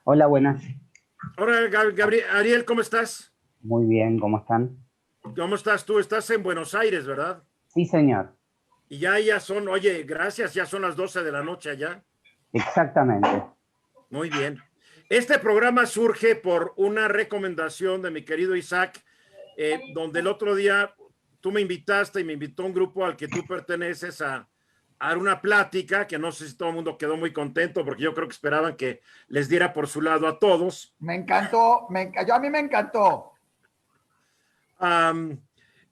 Hola, buenas. Hola, Gabriel, Ariel, ¿cómo estás? Muy bien, ¿cómo están? ¿Cómo estás tú? Estás en Buenos Aires, ¿verdad? Sí, señor. Y ya son, oye, gracias, ya son las 12 de la noche allá. Exactamente. Muy bien. Este programa surge por una recomendación de mi querido Isaac, donde el otro día tú me invitaste y me invitó un grupo al que tú perteneces a dar una plática, que no sé si todo el mundo quedó muy contento, porque yo creo que esperaban que les diera por su lado a todos. Me encantó, a mí me encantó. Um,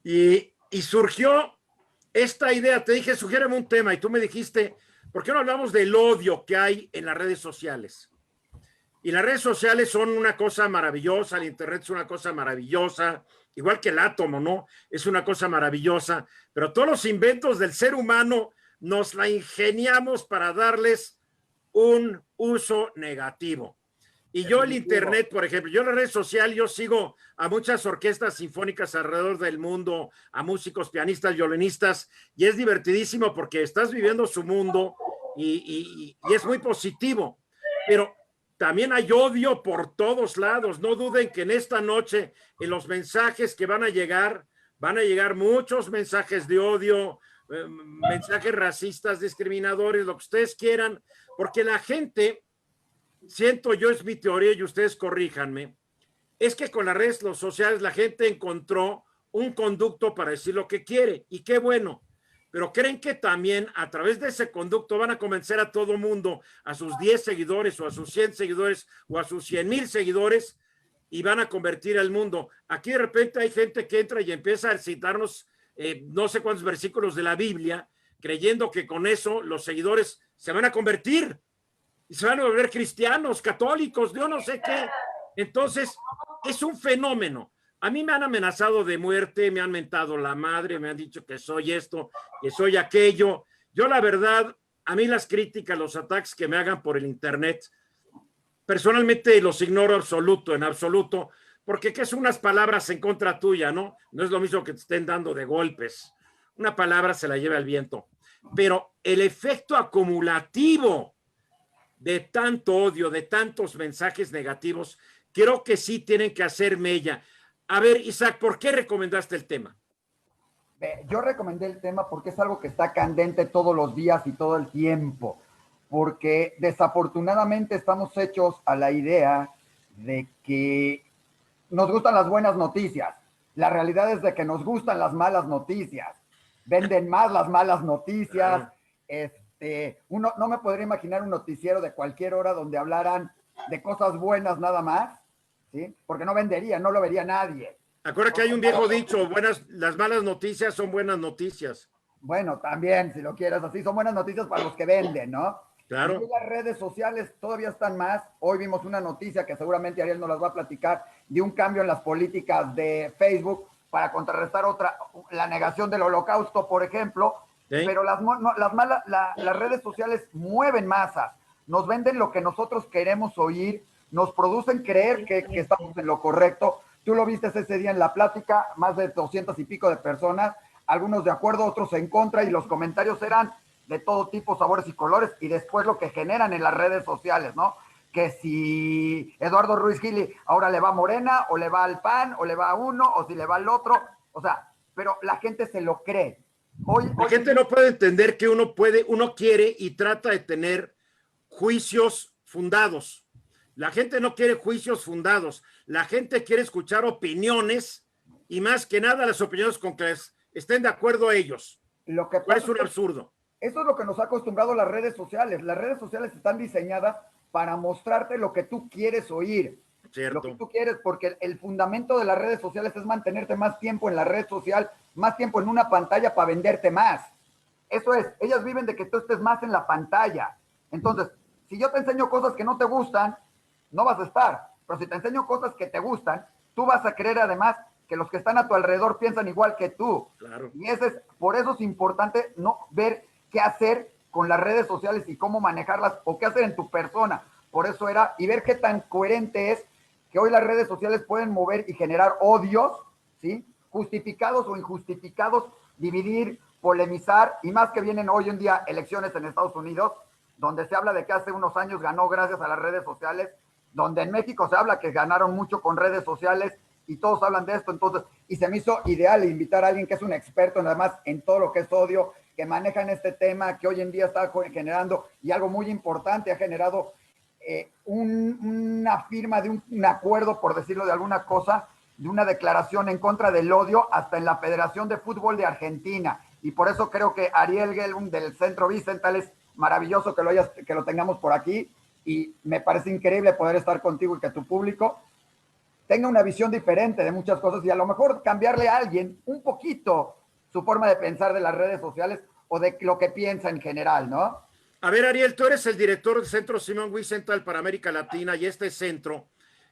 y surgió esta idea, te dije, sugiéreme un tema y tú me dijiste, ¿por qué no hablamos del odio que hay en las redes sociales? Y las redes sociales son una cosa maravillosa, el Internet es una cosa maravillosa, igual que el átomo, ¿no? Es una cosa maravillosa, pero todos los inventos del ser humano nos la ingeniamos para darles un uso negativo. Y yo el internet, por ejemplo, yo en la red social, yo sigo a muchas orquestas sinfónicas alrededor del mundo, a músicos, pianistas, violinistas, y es divertidísimo porque estás viviendo su mundo y es muy positivo. Pero también hay odio por todos lados. No duden que en esta noche, en los mensajes que van a llegar muchos mensajes de odio, mensajes racistas, discriminadores, lo que ustedes quieran, porque la gente siento yo, es mi teoría y ustedes corríjanme, es que con las redes sociales la gente encontró un conducto para decir lo que quiere y qué bueno, pero creen que también a través de ese conducto van a convencer a todo mundo, a sus 10 seguidores o a sus 100 seguidores o a sus 100,000 seguidores y van a convertir al mundo. Aquí de repente hay gente que entra y empieza a citarnos no sé cuántos versículos de la Biblia, creyendo que con eso los seguidores se van a convertir y se van a volver cristianos, católicos, yo no sé qué. Entonces, es un fenómeno. A mí me han amenazado de muerte, me han mentado la madre, me han dicho que soy esto, que soy aquello. Yo, la verdad, a mí las críticas, los ataques que me hagan por el internet, personalmente los ignoro absoluto, en absoluto, porque ¿qué son unas palabras en contra tuya, no? No es lo mismo que te estén dando de golpes. Una palabra se la lleva el viento. Pero el efecto acumulativo de tanto odio, de tantos mensajes negativos, creo que sí tienen que hacer mella. A ver, Isaac, ¿por qué recomendaste el tema? Yo recomendé el tema porque es algo que está candente todos los días y todo el tiempo, porque desafortunadamente estamos hechos a la idea de que nos gustan las buenas noticias. La realidad es de que nos gustan las malas noticias. Venden más las malas noticias. Claro. Uno no me podría imaginar un noticiero de cualquier hora donde hablaran de cosas buenas nada más, ¿sí? Porque no vendería, no lo vería nadie. Acuérdate que hay un viejo dicho, las malas noticias son buenas noticias. Bueno, también, si lo quieres así, son buenas noticias para los que venden, ¿no? Y Claro. las redes sociales todavía están más. Hoy vimos una noticia que seguramente Ariel nos las va a platicar de un cambio en las políticas de Facebook para contrarrestar la negación del holocausto, por ejemplo. ¿Sí? Pero las redes sociales mueven masas, nos venden lo que nosotros queremos oír, nos producen creer que estamos en lo correcto. Tú lo viste ese día en la plática, más de 200 y pico de personas, algunos de acuerdo, otros en contra, y los comentarios eran de todo tipo, sabores y colores, y después lo que generan en las redes sociales, ¿no? Que si Eduardo Ruiz Gili ahora le va a Morena, o le va al PAN, o le va a uno, o si le va al otro, o sea, pero la gente se lo cree. La gente no puede entender que uno quiere y trata de tener juicios fundados. La gente no quiere juicios fundados. La gente quiere escuchar opiniones y más que nada las opiniones con que estén de acuerdo ellos. Lo que ¿Cuál pasa es un absurdo? eso es lo que nos ha acostumbrado las redes sociales. Las redes sociales están diseñadas para mostrarte lo que tú quieres oír. Cierto. Lo que tú quieres, porque el fundamento de las redes sociales es mantenerte más tiempo en la red social, más tiempo en una pantalla para venderte más. Eso es, ellas viven de que tú estés más en la pantalla. Entonces, si yo te enseño cosas que no te gustan, no vas a estar. Pero si te enseño cosas que te gustan, tú vas a creer además que los que están a tu alrededor piensan igual que tú. Claro. Y por eso es importante no ver qué hacer con las redes sociales y cómo manejarlas o qué hacer en tu persona. Por eso era, y ver qué tan coherente es que hoy las redes sociales pueden mover y generar odios, ¿sí? Justificados o injustificados, dividir, polemizar, y más que vienen hoy en día elecciones en Estados Unidos, donde se habla de que hace unos años ganó gracias a las redes sociales, donde en México se habla que ganaron mucho con redes sociales y todos hablan de esto, entonces, y se me hizo ideal invitar a alguien que es un experto nada más en todo lo que es odio, que maneja en este tema, que hoy en día está generando, y algo muy importante, ha generado una firma de un acuerdo, por decirlo de alguna cosa, de una declaración en contra del odio hasta en la Federación de Fútbol de Argentina. Y por eso creo que Ariel Gelum del Centro Vicental es maravilloso que lo tengamos por aquí. Y me parece increíble poder estar contigo y que tu público tenga una visión diferente de muchas cosas y a lo mejor cambiarle a alguien un poquito su forma de pensar de las redes sociales o de lo que piensa en general, ¿no? A ver, Ariel, tú eres el director del Centro Simón Wiesenthal para América Latina y este centro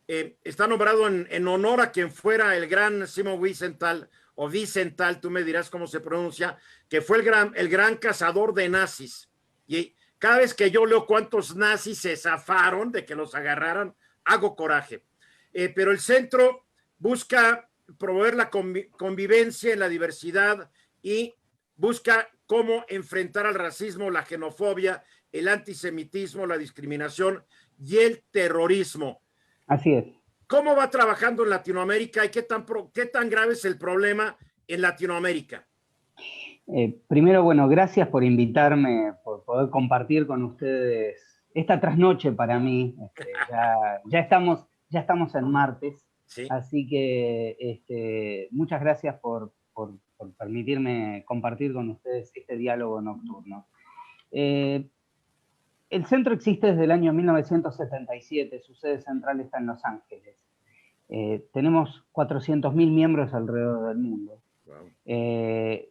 está nombrado en honor a quien fuera el gran Simón Wiesenthal o Wiesenthal, tú me dirás cómo se pronuncia, que fue el gran cazador de nazis. Y cada vez que yo leo cuántos nazis se zafaron de que los agarraran, hago coraje. Pero el centro busca promover la convivencia en la diversidad y busca cómo enfrentar al racismo, la xenofobia, el antisemitismo, la discriminación y el terrorismo. Así es. ¿Cómo va trabajando en Latinoamérica y qué tan grave es el problema en Latinoamérica? Primero, bueno, gracias por invitarme, por poder compartir con ustedes esta trasnoche para mí. Ya estamos en martes, sí. Así que muchas gracias por permitirme compartir con ustedes este diálogo nocturno. El centro existe desde el año 1977, su sede central está en Los Ángeles. Tenemos 400.000 miembros alrededor del mundo. Wow.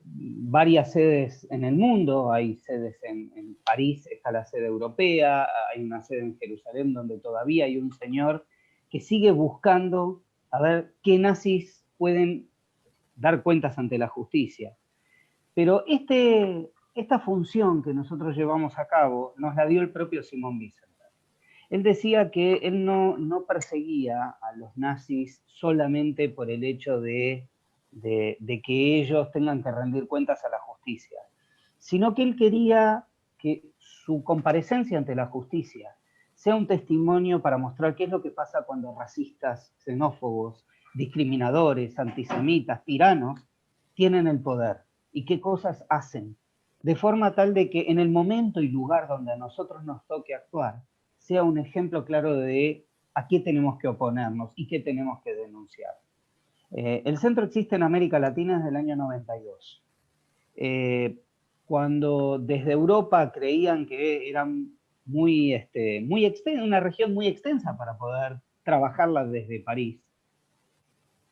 Varias sedes en el mundo, hay sedes en París, está la sede europea, hay una sede en Jerusalén donde todavía hay un señor que sigue buscando a ver qué nazis pueden dar cuentas ante la justicia. Pero esta función que nosotros llevamos a cabo nos la dio el propio Simón Wiesenthal. Él decía que él no perseguía a los nazis solamente por el hecho de que ellos tengan que rendir cuentas a la justicia, sino que él quería que su comparecencia ante la justicia sea un testimonio para mostrar qué es lo que pasa cuando racistas, xenófobos, discriminadores, antisemitas, tiranos, tienen el poder y qué cosas hacen, de forma tal de que en el momento y lugar donde a nosotros nos toque actuar, sea un ejemplo claro de a qué tenemos que oponernos y qué tenemos que denunciar. El centro existe en América Latina desde el año 92. Cuando desde Europa creían que eran muy una región muy extensa para poder trabajarla desde París,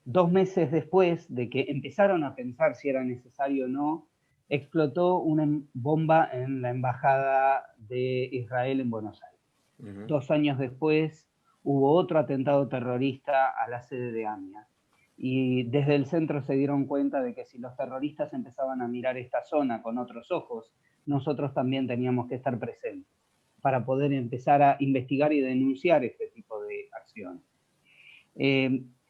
2 meses después de que empezaron a pensar si era necesario o no, explotó una bomba en la embajada de Israel en Buenos Aires. 2 años después hubo otro atentado terrorista a la sede de AMIA. Y desde el centro se dieron cuenta de que si los terroristas empezaban a mirar esta zona con otros ojos, nosotros también teníamos que estar presentes para poder empezar a investigar y denunciar este tipo de acciones.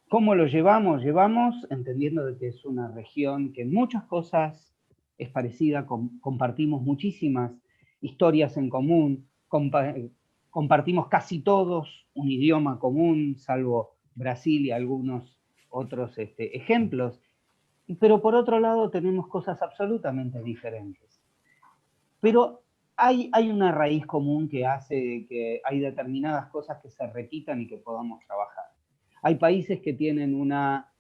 ¿Cómo lo llevamos? Llevamos entendiendo de que es una región que en muchas cosas es parecida, compartimos muchísimas historias en común, compartimos casi todos un idioma común, salvo Brasil y algunos otros ejemplos, pero por otro lado tenemos cosas absolutamente diferentes. Pero hay una raíz común que hace que hay determinadas cosas que se repitan y que podamos trabajar. Hay países que tienen una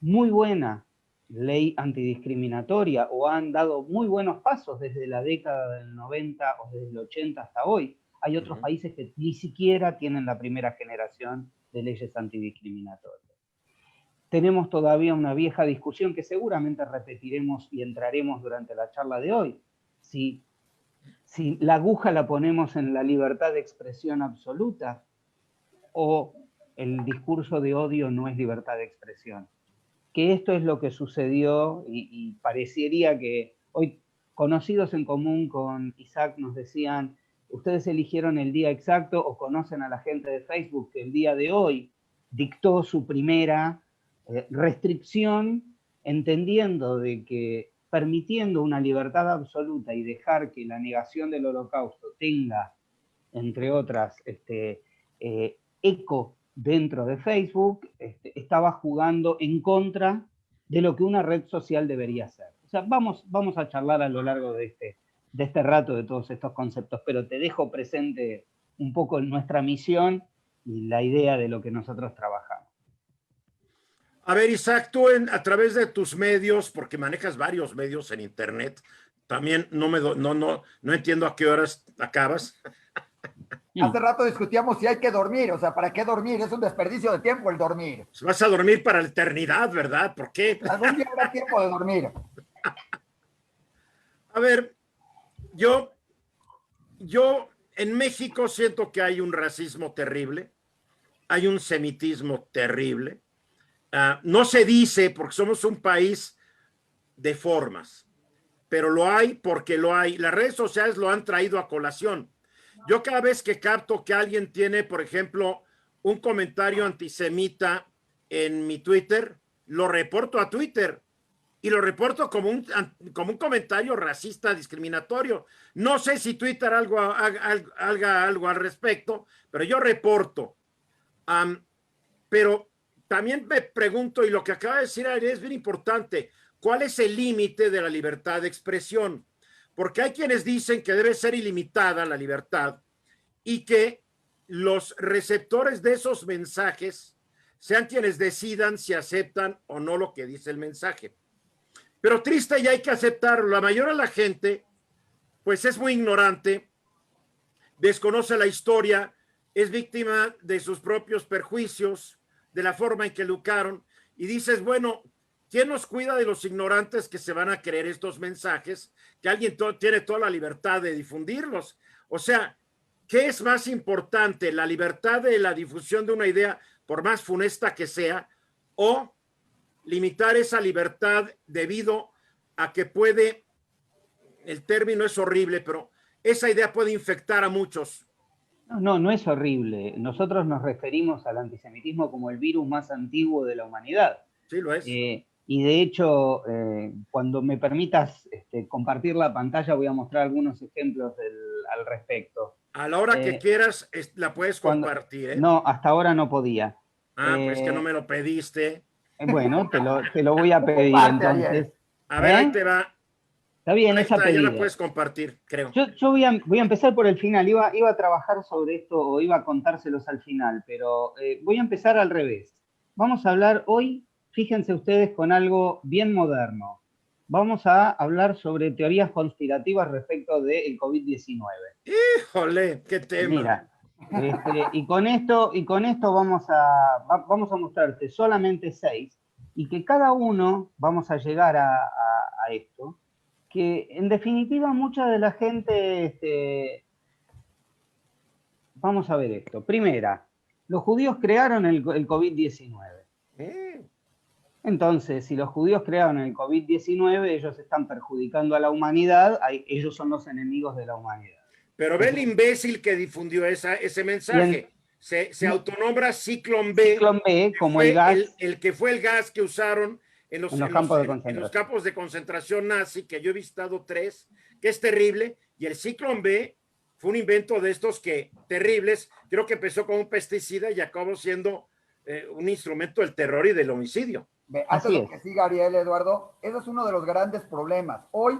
muy buena ley antidiscriminatoria o han dado muy buenos pasos desde la década del 90 o desde el 80 hasta hoy. Hay otros países que ni siquiera tienen la primera generación de leyes antidiscriminatorias. Tenemos todavía una vieja discusión que seguramente repetiremos y entraremos durante la charla de hoy. Si la aguja la ponemos en la libertad de expresión absoluta o el discurso de odio no es libertad de expresión. Que esto es lo que sucedió y parecería que hoy conocidos en común con Isaac nos decían, ustedes eligieron el día exacto o conocen a la gente de Facebook que el día de hoy dictó su primera restricción, entendiendo de que permitiendo una libertad absoluta y dejar que la negación del holocausto tenga, entre otras, eco dentro de Facebook estaba jugando en contra de lo que una red social debería ser. O sea, vamos a charlar a lo largo de este rato de todos estos conceptos, pero te dejo presente un poco nuestra misión y la idea de lo que nosotros trabajamos. A ver, Isaac, tú a través de tus medios, porque manejas varios medios en Internet, también no entiendo a qué horas acabas. Hace rato discutíamos si hay que dormir, o sea, ¿para qué dormir? Es un desperdicio de tiempo el dormir. Vas a dormir para la eternidad, ¿verdad? ¿Por qué? Algún día habrá tiempo de dormir. A ver, yo en México siento que hay un racismo terrible, hay un semitismo terrible. No se dice porque somos un país de formas, pero lo hay porque lo hay. Las redes sociales lo han traído a colación. Yo cada vez que capto que alguien tiene, por ejemplo, un comentario antisemita en mi Twitter, lo reporto a Twitter y lo reporto como un comentario racista, discriminatorio. No sé si Twitter haga algo al respecto, pero yo reporto. Pero también me pregunto, y lo que acaba de decir Ariel es bien importante, ¿cuál es el límite de la libertad de expresión? Porque hay quienes dicen que debe ser ilimitada la libertad y que los receptores de esos mensajes sean quienes decidan si aceptan o no lo que dice el mensaje. Pero triste, y hay que aceptarlo. La mayoría de la gente, pues es muy ignorante, desconoce la historia, es víctima de sus propios perjuicios, de la forma en que educaron, y dices, bueno, ¿quién nos cuida de los ignorantes que se van a creer estos mensajes? Que alguien tiene toda la libertad de difundirlos. O sea, ¿qué es más importante? ¿La libertad de la difusión de una idea, por más funesta que sea, o limitar esa libertad debido a que puede, el término es horrible, pero esa idea puede infectar a muchos? No es horrible. Nosotros nos referimos al antisemitismo como el virus más antiguo de la humanidad. Sí, lo es. Y de hecho, cuando me permitas compartir la pantalla, voy a mostrar algunos ejemplos al respecto. A la hora que quieras, la puedes compartir, ¿eh? No, hasta ahora no podía. Pues que no me lo pediste. Bueno, te lo voy a pedir entonces. A ver, ahí te va. Está bien, Ahí esa está, pedida. ya la puedes compartir, creo. Yo voy a empezar por el final. Iba a trabajar sobre esto o iba a contárselos al final, pero voy a empezar al revés. Vamos a hablar hoy, fíjense ustedes, con algo bien moderno. Vamos a hablar sobre teorías conspirativas respecto del COVID-19. ¡Híjole! ¡Qué tema! Mira, y con esto vamos a mostrarte solamente 6 y que cada uno vamos a llegar a esto, que en definitiva mucha de la gente, vamos a ver esto. Primera, los judíos crearon el COVID-19. Entonces, si los judíos crearon el COVID-19, ellos están perjudicando a la humanidad, ellos son los enemigos de la humanidad. Pero ve el imbécil que difundió ese mensaje. Se autonombra Ciclón B. Ciclón B, como el gas. El que fue el gas que usaron en los campos de concentración nazi, que yo he visitado 3, que es terrible. Y el Ciclón B fue un invento de estos terribles. Creo que empezó como un pesticida y acabó siendo un instrumento del terror y del homicidio. Antes de que siga Ariel, Eduardo, ese es uno de los grandes problemas. Hoy,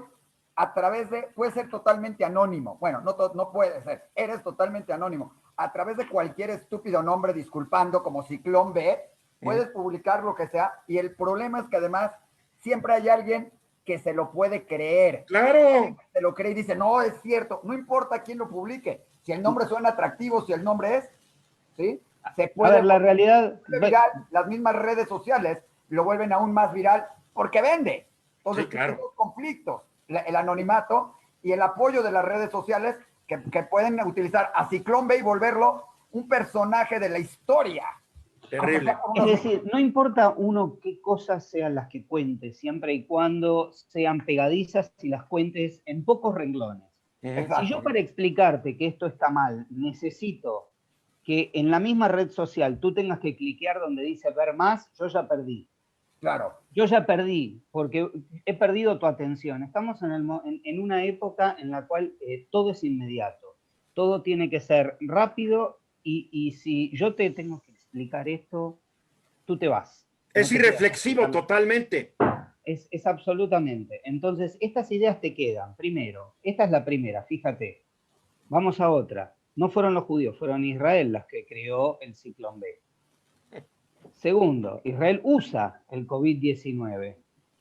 puede ser totalmente anónimo. Bueno, no puede ser, eres totalmente anónimo. A través de cualquier estúpido nombre disculpando como Ciclón B, puedes publicar lo que sea, y el problema es que además siempre hay alguien que se lo puede creer. ¡Claro! Se lo cree y dice, no, es cierto, no importa quién lo publique, si el nombre suena atractivo, si el nombre es, ¿sí? Se puede... A ver, la realidad... Viral, las mismas redes sociales lo vuelven aún más viral porque vende. Entonces, sí, claro. Estos conflictos, el anonimato y el apoyo de las redes sociales que pueden utilizar a Ciclón B y volverlo un personaje de la historia. Terrible. Es decir, no importa uno qué cosas sean las que cuentes, siempre y cuando sean pegadizas y las cuentes en pocos renglones. Si yo para explicarte que esto está mal, necesito que en la misma red social tú tengas que cliquear donde dice ver más, yo ya perdí. Claro. Yo ya perdí, porque he perdido tu atención. Estamos en una época en la cual todo es inmediato. Todo tiene que ser rápido y si yo te tengo que explicar esto, tú te vas. Es No te irreflexivo quedas. totalmente. Es absolutamente. Entonces, estas ideas te quedan. Primero, esta es la primera, fíjate. Vamos a otra. No fueron los judíos, fueron Israel las que creó el ciclón B. Segundo, Israel usa el COVID-19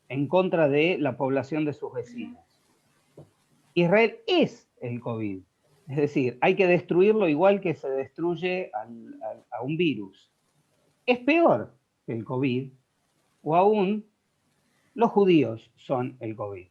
en contra de la población de sus vecinos. Israel es el COVID. Es decir, hay que destruirlo igual que se destruye a un virus. Es peor que el COVID, o aún los judíos son el COVID.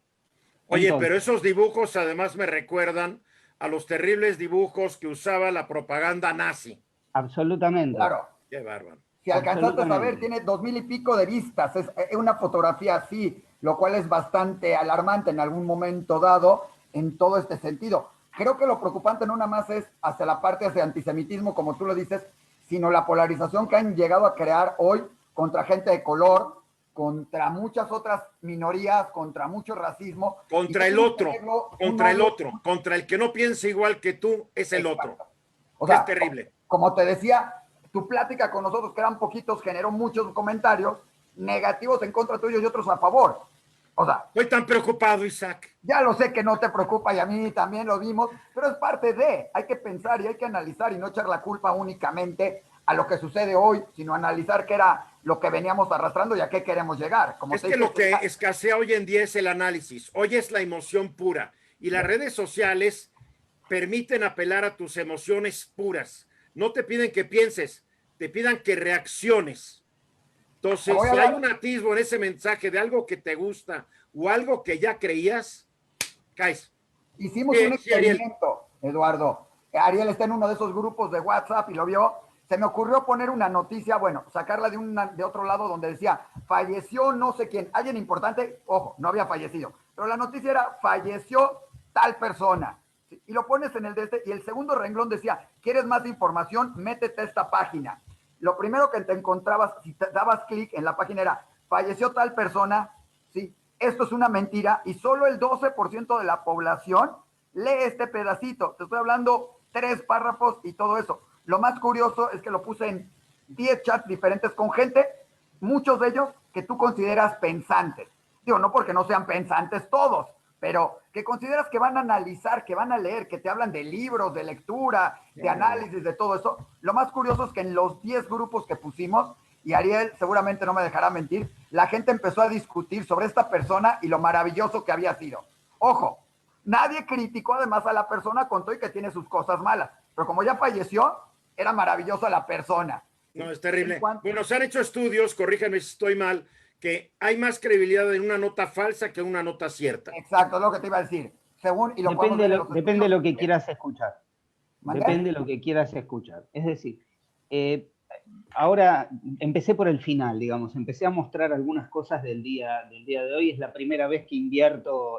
Oye, Entonces, pero esos dibujos además me recuerdan a los terribles dibujos que usaba la propaganda nazi. absolutamente. Claro. Qué bárbaro. Si alcanzaste a saber, Absolutamente. tiene 2000 y pico de vistas. Es una fotografía así, lo cual es bastante alarmante en algún momento dado en todo este sentido. Creo que lo preocupante no nada más es hacia la parte hacia antisemitismo, como tú lo dices, sino la polarización que han llegado a crear hoy contra gente de color, contra muchas otras minorías, contra mucho racismo. Contra el otro, contra el que no piensa igual que tú, es el otro. O sea, es terrible. Como te decía, tu plática con nosotros, que eran poquitos, generó muchos comentarios negativos en contra tuyo y otros a favor. O sea, estoy tan preocupado, Isaac. Ya lo sé que no te preocupa y a mí también lo vimos, pero es parte de, hay que pensar y hay que analizar y no echar la culpa únicamente a lo que sucede hoy, sino analizar qué era lo que veníamos arrastrando y a qué queremos llegar. Como es que lo que escasea hoy en día es el análisis. Hoy es la emoción pura y las redes sociales permiten apelar a tus emociones puras. No te piden que pienses, te pidan que reacciones. Entonces, si hay un atisbo en ese mensaje de algo que te gusta o algo que ya creías, caes. Hicimos un experimento, Eduardo. Ariel está en uno de esos grupos de WhatsApp y lo vio. Se me ocurrió poner una noticia, bueno, sacarla de otro lado donde decía, falleció no sé quién, alguien importante, ojo, no había fallecido, pero la noticia era, falleció tal persona. ¿Sí? Y lo pones en el de este, y el segundo renglón decía, ¿quieres más información? Métete a esta página. Lo primero que te encontrabas, si te dabas clic en la página era, falleció tal persona, ¿sí? Esto es una mentira, y solo el 12% de la población lee este pedacito. Te estoy hablando 3 párrafos y todo eso. Lo más curioso es que lo puse en 10 chats diferentes con gente, muchos de ellos que tú consideras pensantes. Digo, no porque no sean pensantes todos, pero que consideras que van a analizar, que van a leer, que te hablan de libros, de lectura, de análisis, de todo eso. Lo más curioso es que en los 10 grupos que pusimos, y Ariel seguramente no me dejará mentir, la gente empezó a discutir sobre esta persona y lo maravilloso que había sido. Ojo, nadie criticó además a la persona con todo y que tiene sus cosas malas, pero como ya falleció, era maravillosa la persona. No, es terrible. Bueno, se han hecho estudios, corríjanme si estoy mal, que hay más credibilidad en una nota falsa que en una nota cierta. Exacto, es lo que te iba a decir. Según, y lo depende de lo que quieras escuchar. ¿Mandé? Depende de lo que quieras escuchar. Es decir, ahora empecé por el final, digamos, empecé a mostrar algunas cosas del día de hoy. Es la primera vez que invierto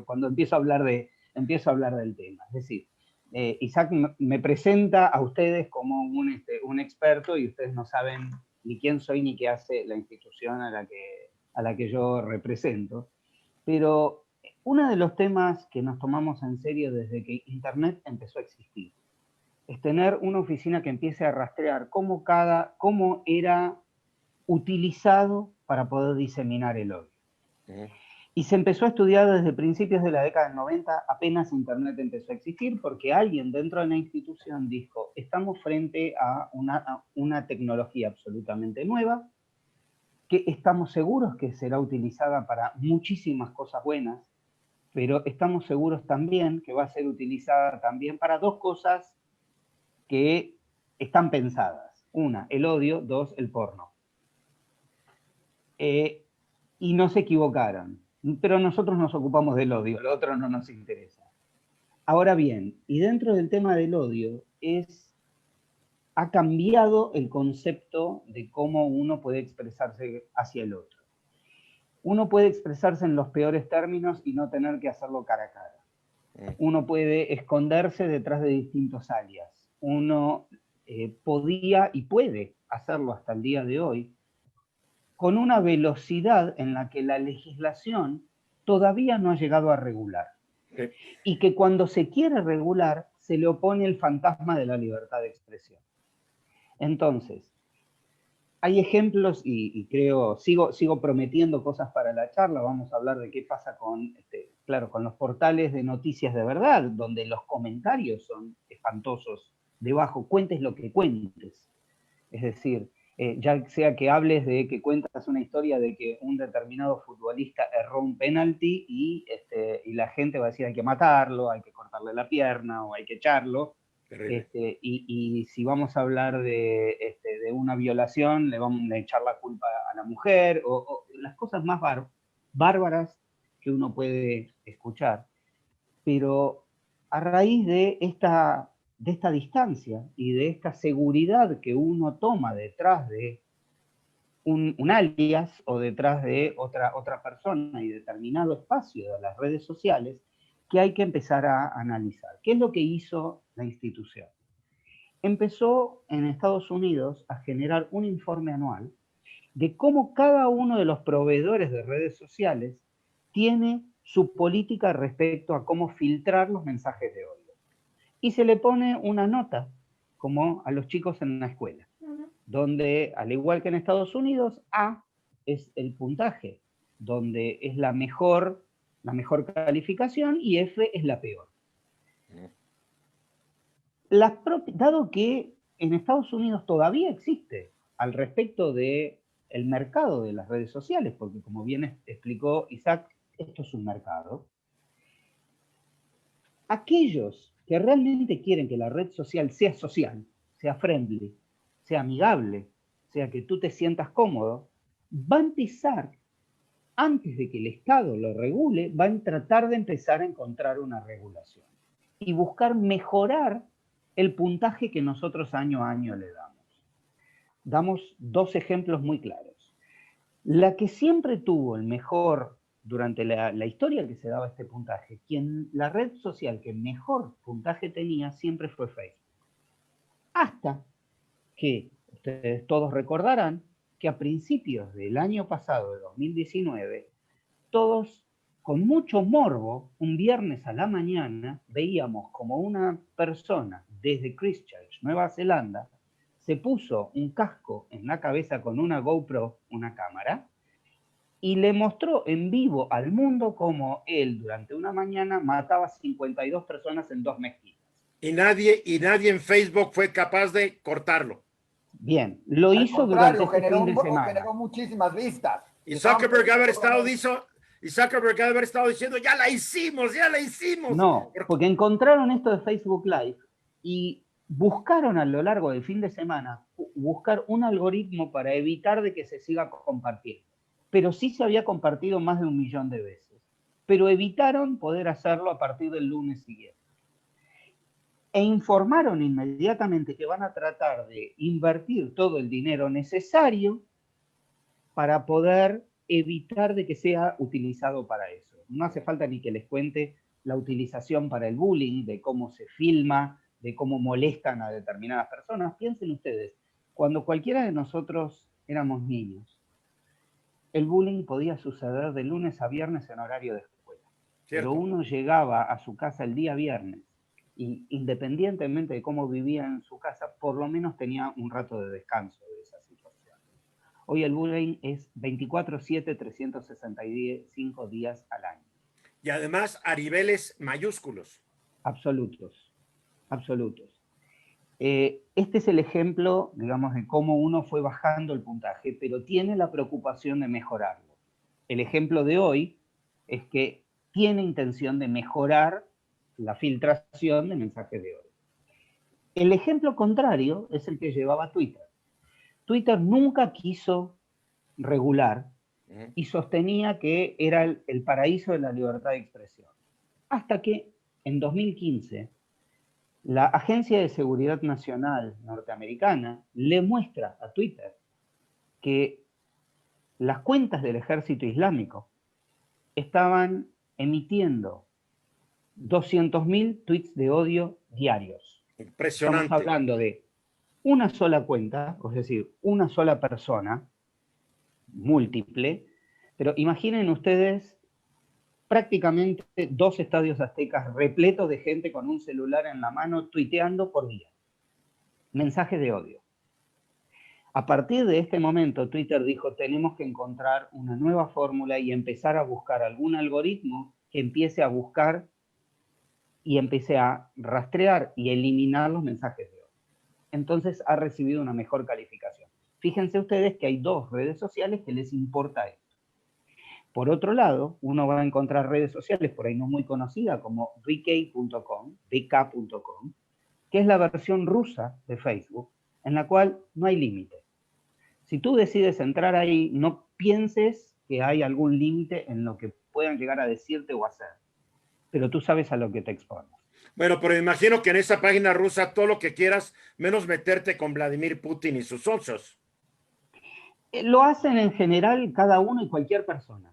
cuando empiezo a hablar del tema. Es decir, Isaac me presenta a ustedes como un experto y ustedes no saben ni quién soy ni qué hace la institución a la que yo represento. Pero uno de los temas que nos tomamos en serio desde que Internet empezó a existir es tener una oficina que empiece a rastrear cómo era utilizado para poder diseminar el odio. Y se empezó a estudiar desde principios de la década del 90, apenas Internet empezó a existir, porque alguien dentro de la institución dijo, estamos frente a una tecnología absolutamente nueva, que estamos seguros que será utilizada para muchísimas cosas buenas, pero estamos seguros también que va a ser utilizada también para 2 cosas que están pensadas. 1, el odio, 2, el porno. Y no se equivocaron. Pero nosotros nos ocupamos del odio, lo otro no nos interesa. Ahora bien, y dentro del tema del odio, ha cambiado el concepto de cómo uno puede expresarse hacia el otro. Uno puede expresarse en los peores términos y no tener que hacerlo cara a cara. Uno puede esconderse detrás de distintos alias. Uno podía y puede hacerlo hasta el día de hoy con una velocidad en la que la legislación todavía no ha llegado a regular. Y que cuando se quiere regular, se le opone el fantasma de la libertad de expresión. Entonces, hay ejemplos y creo, sigo prometiendo cosas para la charla, vamos a hablar de qué pasa con, claro, con los portales de noticias de verdad, donde los comentarios son espantosos debajo, cuentes lo que cuentes. Es decir, ya sea que hables de que cuentas una historia de que un determinado futbolista erró un penalti y la gente va a decir hay que matarlo, hay que cortarle la pierna o hay que echarlo. Y si vamos a hablar de una violación, le vamos a echar la culpa a la mujer, o las cosas más bárbaras que uno puede escuchar. Pero a raíz de esta distancia y de esta seguridad que uno toma detrás de un alias o detrás de otra persona y determinado espacio de las redes sociales, que hay que empezar a analizar. ¿Qué es lo que hizo la institución? Empezó en Estados Unidos a generar un informe anual de cómo cada uno de los proveedores de redes sociales tiene su política respecto a cómo filtrar los mensajes de odio. Y se le pone una nota, como a los chicos en la escuela, donde, al igual que en Estados Unidos, A es el puntaje, donde es la mejor calificación y F es la peor. Dado que en Estados Unidos todavía existe al respecto del mercado de las redes sociales, porque como bien explicó Isaac, esto es un mercado, aquellos que realmente quieren que la red social, sea friendly, sea amigable, sea que tú te sientas cómodo, va a empezar, antes de que el Estado lo regule, va a tratar de empezar a encontrar una regulación y buscar mejorar el puntaje que nosotros año a año le damos. Damos dos ejemplos muy claros. La que siempre tuvo el mejor, durante la historia que se daba este puntaje, la red social que mejor puntaje tenía siempre fue Facebook. Hasta que ustedes todos recordarán que a principios del año pasado, de 2019, todos con mucho morbo, un viernes a la mañana, veíamos como una persona desde Christchurch, Nueva Zelanda, se puso un casco en la cabeza con una GoPro, una cámara, y le mostró en vivo al mundo cómo él durante una mañana mataba 52 personas en 2 mezquitas. Y nadie en Facebook fue capaz de cortarlo. Bien, lo hizo durante ese fin de semana. Generó muchísimas vistas. Y Zuckerberg haber estado diciendo, ya la hicimos. No, porque encontraron esto de Facebook Live y buscaron a lo largo del fin de semana buscar un algoritmo para evitar de que se siga compartiendo. Pero sí se había compartido más de 1 millón de veces. Pero evitaron poder hacerlo a partir del lunes siguiente. E informaron inmediatamente que van a tratar de invertir todo el dinero necesario para poder evitar de que sea utilizado para eso. No hace falta ni que les cuente la utilización para el bullying, de cómo se filma, de cómo molestan a determinadas personas. Piensen ustedes, cuando cualquiera de nosotros éramos niños, el bullying podía suceder de lunes a viernes en horario de escuela. Pero uno llegaba a su casa el día viernes y independientemente de cómo vivía en su casa, por lo menos tenía un rato de descanso de esa situación. Hoy el bullying es 24/7, 365 días al año. Y además a niveles mayúsculos. Absolutos. Este es el ejemplo, digamos, de cómo uno fue bajando el puntaje, pero tiene la preocupación de mejorarlo. El ejemplo de hoy es que tiene intención de mejorar la filtración de mensajes de odio. El ejemplo contrario es el que llevaba Twitter. Twitter nunca quiso regular y sostenía que era el paraíso de la libertad de expresión. Hasta que en 2015 la Agencia de Seguridad Nacional norteamericana le muestra a Twitter que las cuentas del Ejército Islámico estaban emitiendo 200.000 tweets de odio diarios. Impresionante. Estamos hablando de una sola cuenta, es decir, una sola persona, múltiple, pero imaginen ustedes prácticamente 2 estadios aztecas repletos de gente con un celular en la mano tuiteando por día. Mensajes de odio. A partir de este momento, Twitter dijo, tenemos que encontrar una nueva fórmula y empezar a buscar algún algoritmo que empiece a buscar y empiece a rastrear y eliminar los mensajes de odio. Entonces ha recibido una mejor calificación. Fíjense ustedes que hay 2 redes sociales que les importa esto. Por otro lado, uno va a encontrar redes sociales por ahí no muy conocidas como vk.com, que es la versión rusa de Facebook, en la cual no hay límite. Si tú decides entrar ahí, no pienses que hay algún límite en lo que puedan llegar a decirte o hacer, pero tú sabes a lo que te expones. Bueno, pero imagino que en esa página rusa todo lo que quieras, menos meterte con Vladimir Putin y sus socios. Lo hacen en general cada uno y cualquier persona,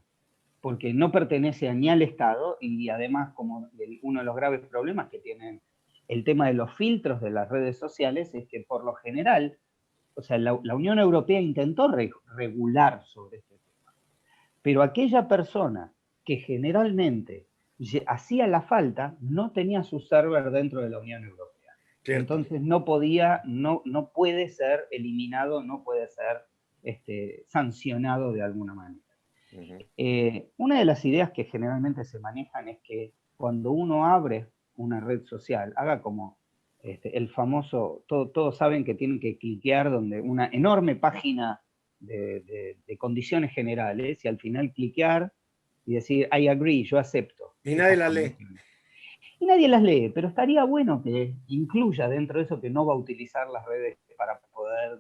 porque no pertenece ni al Estado y además, como uno de los graves problemas que tienen el tema de los filtros de las redes sociales es que por lo general, o sea, la Unión Europea intentó regular sobre este tema, pero aquella persona que generalmente hacía la falta no tenía su server dentro de la Unión Europea. Cierto. Entonces no puede ser eliminado, no puede ser sancionado de alguna manera. Una de las ideas que generalmente se manejan es que cuando uno abre una red social, haga como el famoso, todos saben que tienen que cliquear donde una enorme página de condiciones generales y al final cliquear y decir, I agree, yo acepto. Y nadie la lee. Y nadie las lee, pero estaría bueno que incluya dentro de eso que no va a utilizar las redes para poder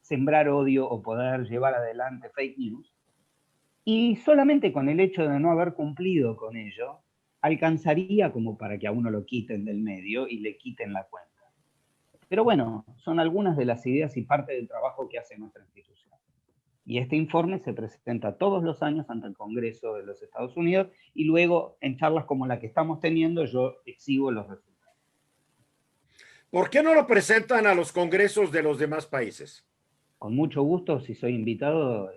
sembrar odio o poder llevar adelante fake news. Y solamente con el hecho de no haber cumplido con ello, alcanzaría como para que a uno lo quiten del medio y le quiten la cuenta. Pero bueno, son algunas de las ideas y parte del trabajo que hace nuestra institución. Y este informe se presenta todos los años ante el Congreso de los Estados Unidos y luego en charlas como la que estamos teniendo yo exhibo los resultados. ¿Por qué no lo presentan a los congresos de los demás países? Con mucho gusto, si soy invitado,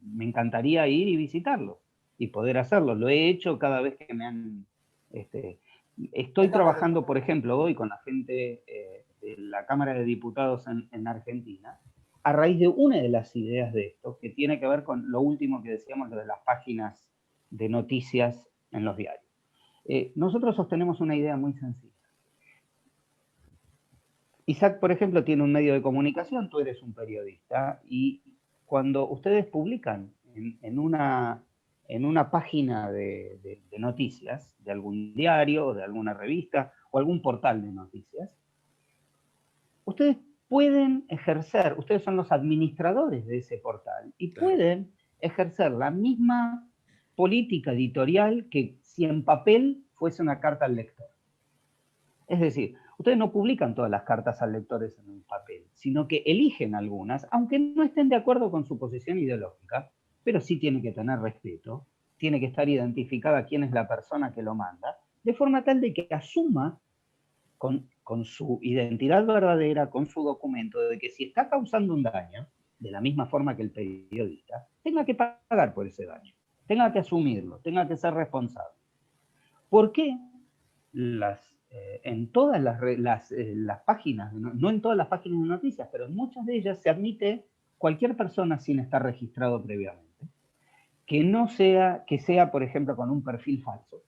me encantaría ir y visitarlo y poder hacerlo. Lo he hecho cada vez que me han... estoy trabajando, por ejemplo, hoy con la gente de la Cámara de Diputados en Argentina, a raíz de una de las ideas de esto, que tiene que ver con lo último que decíamos, lo de las páginas de noticias en los diarios. Nosotros sostenemos una idea muy sencilla. Isaac, por ejemplo, tiene un medio de comunicación, tú eres un periodista, y cuando ustedes publican en una página de noticias, de algún diario, o de alguna revista, o algún portal de noticias, ustedes pueden ejercer, ustedes son los administradores de ese portal, y pueden ejercer la misma política editorial que si en papel fuese una carta al lector. Es decir, ustedes no publican todas las cartas al lector en un papel, sino que eligen algunas, aunque no estén de acuerdo con su posición ideológica, pero sí tiene que tener respeto, tiene que estar identificada quién es la persona que lo manda, de forma tal de que asuma con su identidad verdadera, con su documento, de que si está causando un daño, de la misma forma que el periodista, tenga que pagar por ese daño, tenga que asumirlo, tenga que ser responsable. ¿Por qué en todas las páginas, no en todas las páginas de noticias, pero en muchas de ellas se admite cualquier persona sin estar registrado previamente, que sea, por ejemplo, con un perfil falso,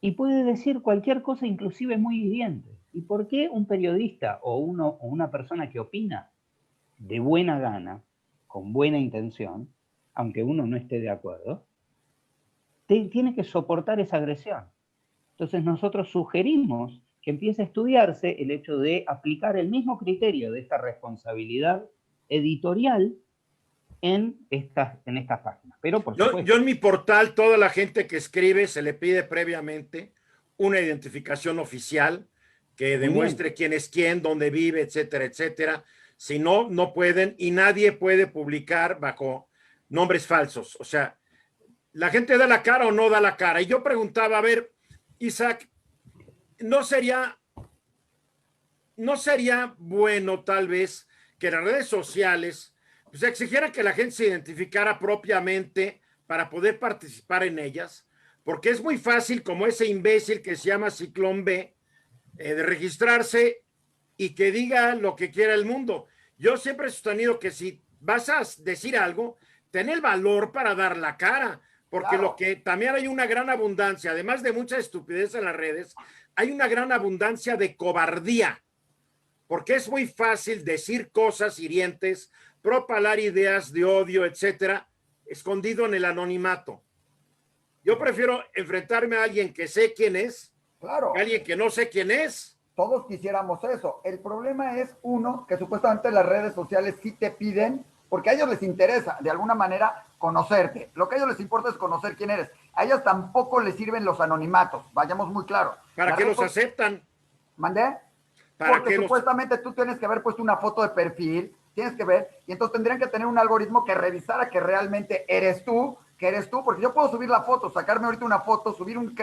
y puede decir cualquier cosa, inclusive muy hiriente? ¿Y por qué un periodista o una persona que opina de buena gana, con buena intención, aunque uno no esté de acuerdo, tiene que soportar esa agresión? Entonces nosotros sugerimos que empiece a estudiarse el hecho de aplicar el mismo criterio de esta responsabilidad editorial en estas páginas. Pero por supuesto, yo en mi portal, toda la gente que escribe se le pide previamente una identificación oficial que demuestre quién es quién, dónde vive, etcétera, etcétera. Si no, no pueden, y nadie puede publicar bajo nombres falsos. O sea, la gente da la cara o no da la cara. Y yo preguntaba, a ver, Isaac, ¿no sería bueno tal vez que las redes sociales pues, exigieran que la gente se identificara propiamente para poder participar en ellas? porque es muy fácil, como ese imbécil que se llama Ciclón B, de registrarse y que diga lo que quiera el mundo. Yo siempre he sostenido que si vas a decir algo, ten el valor para dar la cara, porque Claro. lo que también hay una gran abundancia, además de mucha estupidez en las redes, hay una gran abundancia de cobardía, porque es muy fácil decir cosas hirientes, propalar ideas de odio, etcétera, escondido en el anonimato. Yo prefiero enfrentarme a alguien que sé quién es, Claro. que a alguien que no sé quién es. Todos quisiéramos eso. El problema es, uno, que supuestamente las redes sociales sí te piden, porque a ellos les interesa, de alguna manera, conocerte. Lo que a ellos les importa es conocer quién eres. A ellos tampoco les sirven los anonimatos, vayamos muy claro. ¿Para qué los aceptan? ¿Mandé? Porque supuestamente tú tienes que haber puesto una foto de perfil, tienes que ver, y entonces tendrían que tener un algoritmo que revisara que realmente eres tú, porque yo puedo subir la foto, sacarme ahorita una foto,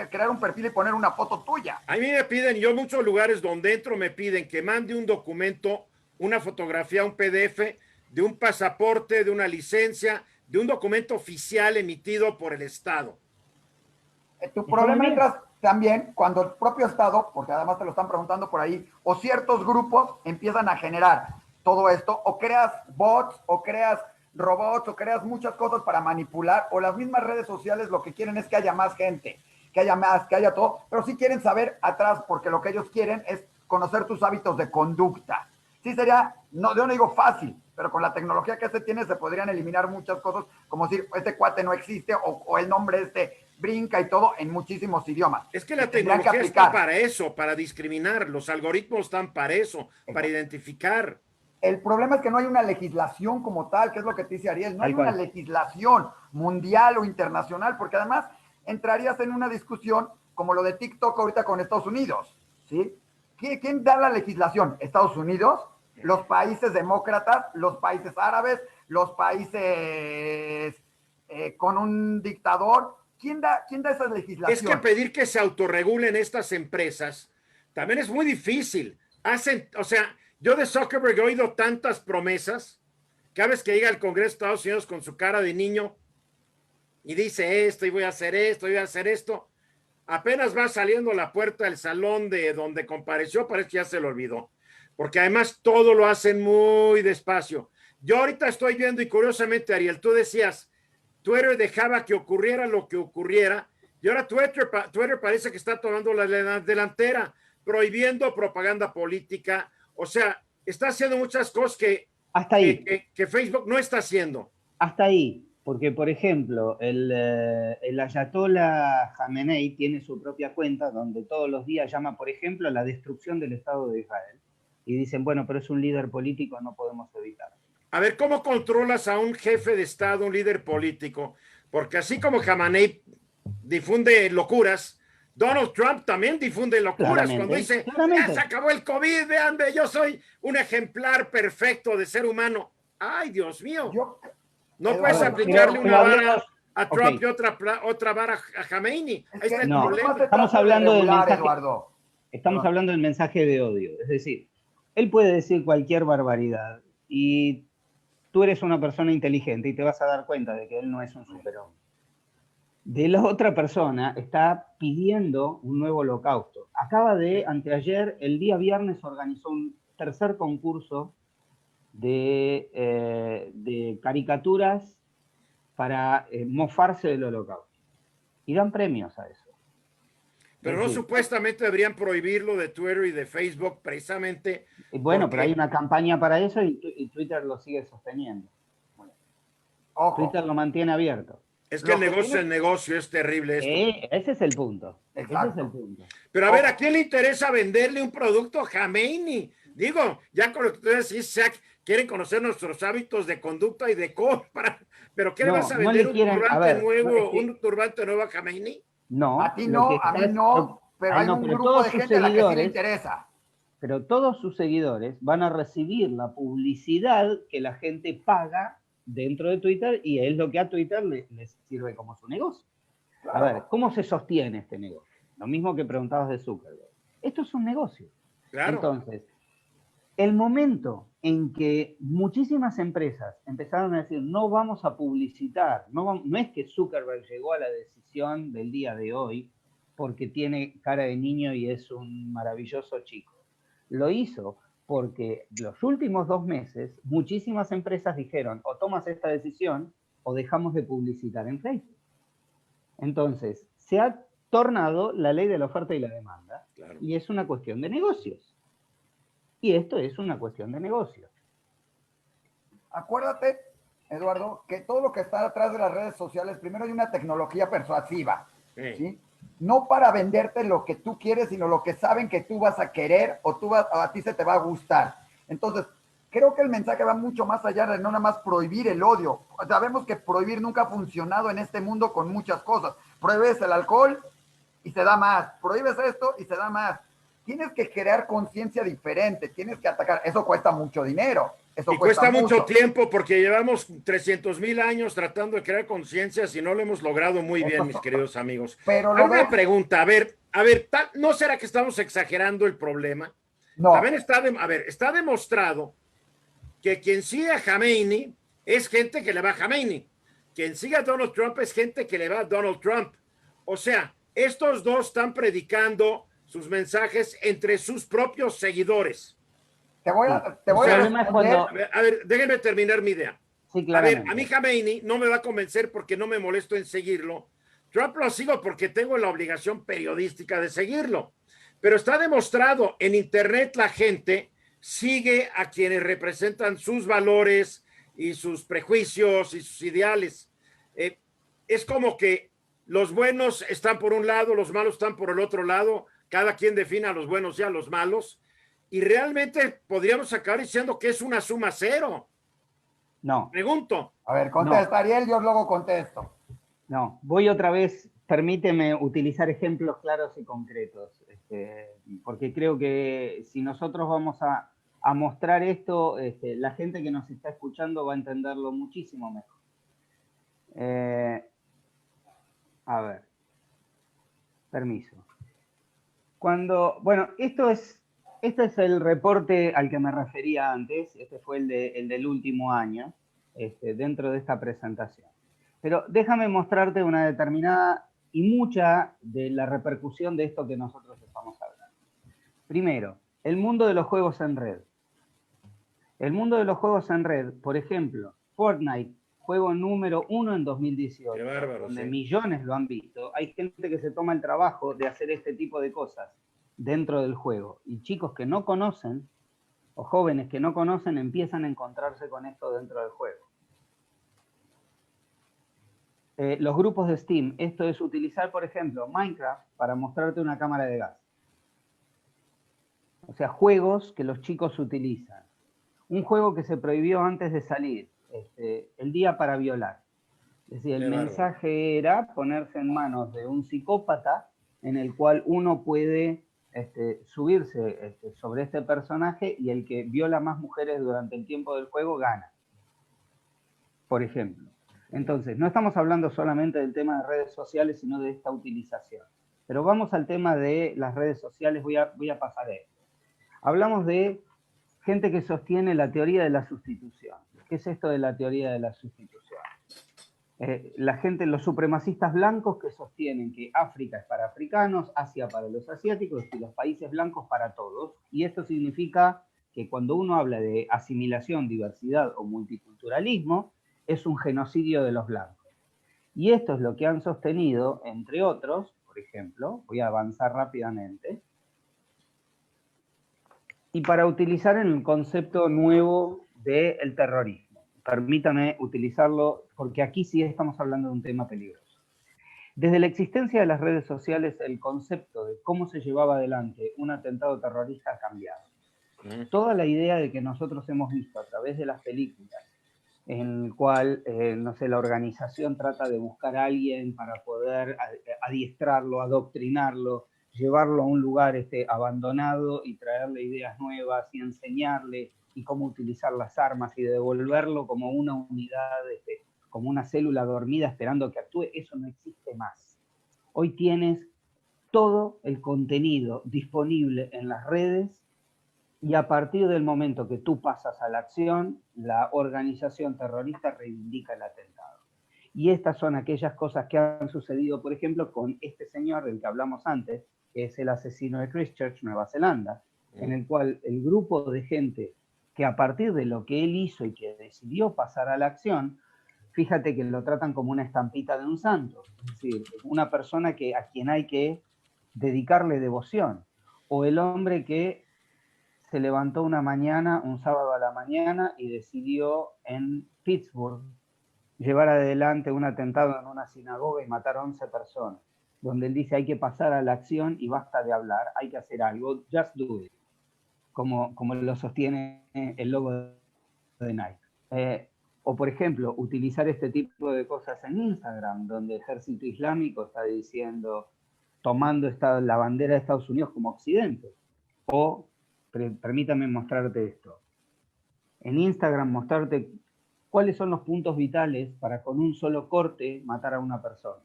crear un perfil y poner una foto tuya. A mí me piden, yo en muchos lugares donde entro me piden que mande un documento, una fotografía, un PDF de un pasaporte, de una licencia, de un documento oficial emitido por el Estado. Tu problema entras también cuando el propio Estado, porque además te lo están preguntando por ahí, o ciertos grupos empiezan a generar todo esto, o creas bots, o creas robots, o creas muchas cosas para manipular, o las mismas redes sociales lo que quieren es que haya más gente, que haya más, que haya todo, pero sí quieren saber atrás, porque lo que ellos quieren es conocer tus hábitos de conducta. Sí sería, no, yo no digo fácil, pero con la tecnología que se tiene se podrían eliminar muchas cosas, como decir, este cuate no existe, o el nombre brinca y todo en muchísimos idiomas. Es que la tecnología está para eso, para discriminar. Los algoritmos están para eso, para identificar. El problema es que no hay una legislación como tal, que es lo que te dice Ariel, no hay una legislación mundial o internacional, porque además entrarías en una discusión como lo de TikTok ahorita con Estados Unidos, ¿sí? ¿Quién da la legislación? ¿Estados Unidos? ¿Los países demócratas? ¿Los países árabes? ¿Los países con un dictador? ¿Quién da esa legislación? Es que pedir que se autorregulen estas empresas también es muy difícil. O sea, yo de Zuckerberg he oído tantas promesas. Cada vez que llega al Congreso de Estados Unidos con su cara de niño y dice esto, y voy a hacer esto, y voy a hacer esto, apenas va saliendo a la puerta del salón de donde compareció, parece que ya se lo olvidó. Porque además todo lo hacen muy despacio. Yo ahorita estoy viendo, y curiosamente, Ariel, tú decías, Twitter dejaba que ocurriera lo que ocurriera, y ahora Twitter parece que está tomando la delantera, prohibiendo propaganda política. O sea, está haciendo muchas cosas que Facebook no está haciendo. Hasta ahí, porque por ejemplo, el ayatollah Jamenei tiene su propia cuenta donde todos los días llama, por ejemplo, a la destrucción del Estado de Israel. Y dicen, bueno, pero es un líder político, no podemos evitarlo. A ver, ¿cómo controlas a un jefe de Estado, un líder político? Porque así como Khamenei difunde locuras, Donald Trump también difunde locuras cuando dice, ya se acabó el COVID, vean, yo soy un ejemplar perfecto de ser humano. Ay, Dios mío. No puedes aplicarle una vara a Trump y otra vara a Khamenei. Ahí está el problema. Estamos hablando del mensaje, estamos hablando del mensaje de odio. Es decir, él puede decir cualquier barbaridad y tú eres una persona inteligente y te vas a dar cuenta de que él no es un superhombre. De la otra persona está pidiendo un nuevo holocausto. Anteayer, el día viernes, organizó un tercer concurso de caricaturas para mofarse del holocausto. Y dan premios a eso. Pero no supuestamente deberían prohibirlo de Twitter y de Facebook precisamente. Bueno, pero hay una campaña para eso y Twitter lo sigue sosteniendo. Twitter lo mantiene abierto. Es que el negocio es terrible esto. Ese es el punto. Exacto. Ese es el punto. Pero a ver, ¿a quién le interesa venderle un producto a Khamenei? Digo, ya con lo que tú decís, quieren conocer nuestros hábitos de conducta y de compra. ¿Pero qué le vas a vender un turbante nuevo a Khamenei? No. A ti no, a mí no, pero hay un grupo de gente a la que sí le interesa. Pero todos sus seguidores van a recibir la publicidad que la gente paga dentro de Twitter y es lo que a Twitter les sirve como su negocio. Claro. A ver, ¿cómo se sostiene este negocio? Lo mismo que preguntabas de Zuckerberg. Esto es un negocio. Claro. Entonces, El momento en que muchísimas empresas empezaron a decir no vamos a publicitar, no es que Zuckerberg llegó a la decisión del día de hoy porque tiene cara de niño y es un maravilloso chico. Lo hizo porque los últimos 2 meses muchísimas empresas dijeron o tomas esta decisión o dejamos de publicitar en Facebook. Entonces, se ha tornado la ley de la oferta y la demanda, claro, y es una cuestión de negocios. Y esto es una cuestión de negocios. Acuérdate, Eduardo, que todo lo que está atrás de las redes sociales, primero hay una tecnología persuasiva, ¿sí? No para venderte lo que tú quieres, sino lo que saben que tú vas a querer o a ti se te va a gustar. Entonces, creo que el mensaje va mucho más allá de no nada más prohibir el odio. Sabemos que prohibir nunca ha funcionado en este mundo con muchas cosas. Prohíbes el alcohol y se da más. Prohíbes esto y se da más. Tienes que crear conciencia diferente, tienes que atacar. Eso cuesta mucho dinero. Eso y cuesta mucho tiempo porque llevamos 300,000 años tratando de crear conciencia y no lo hemos logrado muy bien, mis queridos amigos. Pero una pregunta, a ver, ¿no será que estamos exagerando el problema? No. También está demostrado que quien sigue a Khamenei es gente que le va a Khamenei. Quien sigue a Donald Trump es gente que le va a Donald Trump. O sea, estos dos están predicando sus mensajes entre sus propios seguidores. Te voy a responder. A ver, déjenme terminar mi idea. Sí, claro. A ver, a mí Khamenei no me va a convencer porque no me molesto en seguirlo. Trump lo sigo porque tengo la obligación periodística de seguirlo. Pero está demostrado, en Internet la gente sigue a quienes representan sus valores y sus prejuicios y sus ideales. Es como que los buenos están por un lado, los malos están por el otro lado, cada quien define a los buenos y a los malos, y realmente podríamos acabar diciendo que es una suma cero. No. Pregunto. A ver, contesta, Ariel, yo luego contesto. No, voy otra vez, permíteme utilizar ejemplos claros y concretos, porque creo que si nosotros vamos a mostrar esto, la gente que nos está escuchando va a entenderlo muchísimo mejor. A ver, permiso. Bueno, este es el reporte al que me refería antes, este fue el del último año, dentro de esta presentación. Pero déjame mostrarte una determinada y mucha de la repercusión de esto que nosotros estamos hablando. Primero, el mundo de los juegos en red. El mundo de los juegos en red, por ejemplo, Fortnite, juego número 1 en 2018, qué bárbaro, donde millones lo han visto. Hay gente que se toma el trabajo de hacer este tipo de cosas dentro del juego. Y chicos que no conocen, o jóvenes que no conocen, empiezan a encontrarse con esto dentro del juego. Los grupos de Steam, esto es utilizar, por ejemplo, Minecraft para mostrarte una cámara de gas. O sea, juegos que los chicos utilizan. Un juego que se prohibió antes de salir, el día para violar. Es decir, el mensaje era ponerse en manos de un psicópata en el cual uno puede subirse sobre este personaje y el que viola más mujeres durante el tiempo del juego gana. Por ejemplo. Entonces, no estamos hablando solamente del tema de redes sociales, sino de esta utilización. Pero vamos al tema de las redes sociales, voy a pasar esto. Hablamos de gente que sostiene la teoría de la sustitución. ¿Qué es esto de la teoría de la sustitución? La gente, los supremacistas blancos que sostienen que África es para africanos, Asia para los asiáticos y los países blancos para todos. Y esto significa que cuando uno habla de asimilación, diversidad o multiculturalismo, es un genocidio de los blancos. Y esto es lo que han sostenido, entre otros, por ejemplo, voy a avanzar rápidamente, y para utilizar el concepto nuevo del terrorismo. Permítame utilizarlo, porque aquí sí estamos hablando de un tema peligroso. Desde la existencia de las redes sociales, el concepto de cómo se llevaba adelante un atentado terrorista ha cambiado. Toda la idea de que nosotros hemos visto a través de las películas, en el cual, no sé, la organización trata de buscar a alguien para poder adiestrarlo, adoctrinarlo, llevarlo a un lugar abandonado y traerle ideas nuevas y enseñarle y cómo utilizar las armas y devolverlo como una unidad, como una célula dormida esperando que actúe, eso no existe más. Hoy tienes todo el contenido disponible en las redes y a partir del momento que tú pasas a la acción, la organización terrorista reivindica el atentado. Y estas son aquellas cosas que han sucedido, por ejemplo, con este señor del que hablamos antes, que es el asesino de Christchurch, Nueva Zelanda, en el cual el grupo de gente que a partir de lo que él hizo y que decidió pasar a la acción, fíjate que lo tratan como una estampita de un santo, es decir, una persona a quien hay que dedicarle devoción, o el hombre que se levantó una mañana, un sábado a la mañana, y decidió en Pittsburgh llevar adelante un atentado en una sinagoga y matar a 11 personas, donde él dice hay que pasar a la acción y basta de hablar, hay que hacer algo, just do it, como lo sostiene el logo de Nike. O por ejemplo, utilizar este tipo de cosas en Instagram, donde el ejército islámico está diciendo, tomando la bandera de Estados Unidos como occidente. O, permítame mostrarte esto, en Instagram mostrarte cuáles son los puntos vitales para con un solo corte matar a una persona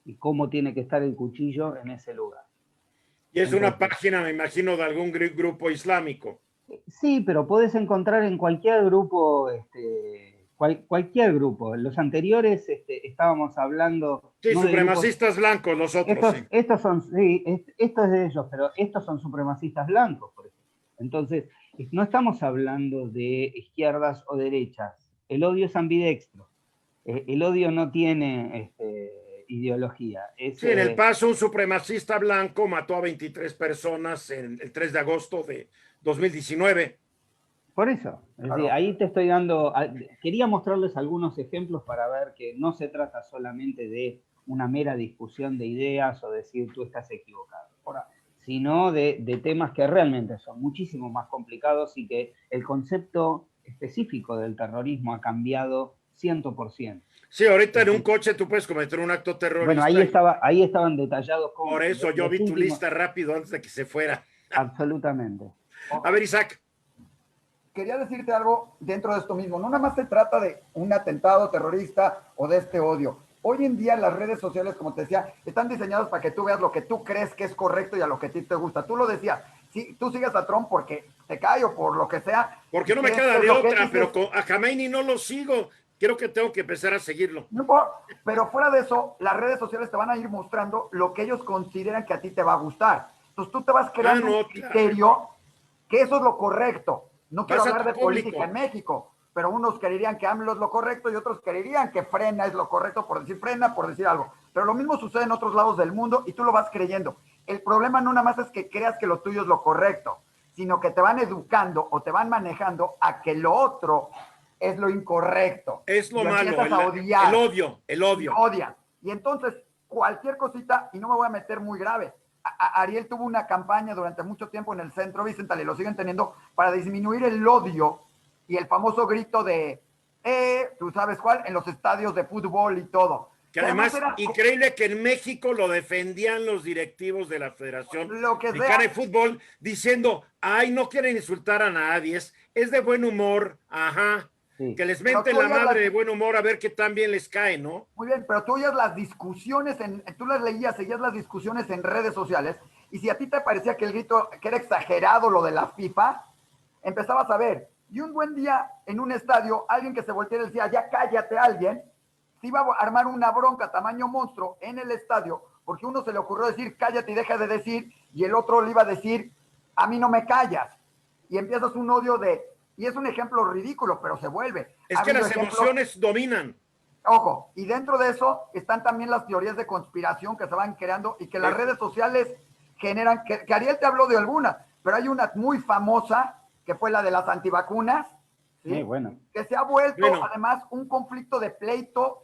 y cómo tiene que estar el cuchillo en ese lugar. Y es una página, me imagino, de algún grupo islámico. Sí, pero puedes encontrar en cualquier grupo, cualquier grupo. En los anteriores estábamos hablando... Sí, no supremacistas blancos, los otros. Estos son, sí, esto es de ellos, pero estos son supremacistas blancos, por ejemplo. Entonces, no estamos hablando de izquierdas o derechas. El odio es ambidextro. El odio no tiene ideología. Sí, en El Paso un supremacista blanco mató a 23 personas el 3 de agosto de 2019. Por eso, es decir, ahí te estoy dando, quería mostrarles algunos ejemplos para ver que no se trata solamente de una mera discusión de ideas o decir tú estás equivocado, sino de temas que realmente son muchísimo más complicados y que el concepto específico del terrorismo ha cambiado 100%. Sí, ahorita en un coche tú puedes cometer un acto terrorista. Bueno, ahí estaban detallados cómo. Por eso yo vi tu lista rápido antes de que se fuera. Absolutamente. A ver, Isaac. Quería decirte algo dentro de esto mismo. No nada más se trata de un atentado terrorista o de este odio. Hoy en día las redes sociales, como te decía, están diseñadas para que tú veas lo que tú crees que es correcto y a lo que a ti te gusta. Tú lo decías, si tú sigues a Trump porque te cae o por lo que sea. Porque no me queda de otra, pero a Khamenei no lo sigo. Creo que tengo que empezar a seguirlo. No, pero fuera de eso, las redes sociales te van a ir mostrando lo que ellos consideran que a ti te va a gustar. Entonces tú te vas creando un criterio que eso es lo correcto. No quiero hablar de política en México, pero unos creerían que AMLO es lo correcto y otros creerían que frena es lo correcto por decir frena, por decir algo. Pero lo mismo sucede en otros lados del mundo y tú lo vas creyendo. El problema no nada más es que creas que lo tuyo es lo correcto, sino que te van educando o te van manejando a que lo otro es lo incorrecto. Es lo malo, el odio. Odias. Y entonces, cualquier cosita, y no me voy a meter muy grave, Ariel tuvo una campaña durante mucho tiempo en el Centro Bicental y lo siguen teniendo para disminuir el odio y el famoso grito de, tú sabes cuál, en los estadios de fútbol y todo. Que además, increíble que en México lo defendían los directivos de la Federación Mexicana de Fútbol diciendo, ay, no quieren insultar a nadie, es de buen humor, ajá. Sí. Que les menten la madre de buen humor a ver qué tan bien les cae, ¿no? Muy bien, pero tú oías las discusiones, tú las leías, seguías las discusiones en redes sociales, y si a ti te parecía que el grito, que era exagerado lo de la FIFA, empezabas a ver, y un buen día en un estadio, alguien que se volteara y decía, ya cállate alguien, se iba a armar una bronca tamaño monstruo en el estadio, porque uno se le ocurrió decir, cállate y deja de decir, y el otro le iba a decir, a mí no me callas, y empiezas un odio de... Y es un ejemplo ridículo, pero se vuelve. Es que las emociones dominan. Ojo, y dentro de eso están también las teorías de conspiración que se van creando y que las redes sociales generan, que Ariel te habló de algunas, pero hay una muy famosa, que fue la de las antivacunas, ¿sí? Sí, bueno. Que se ha vuelto además un conflicto de pleito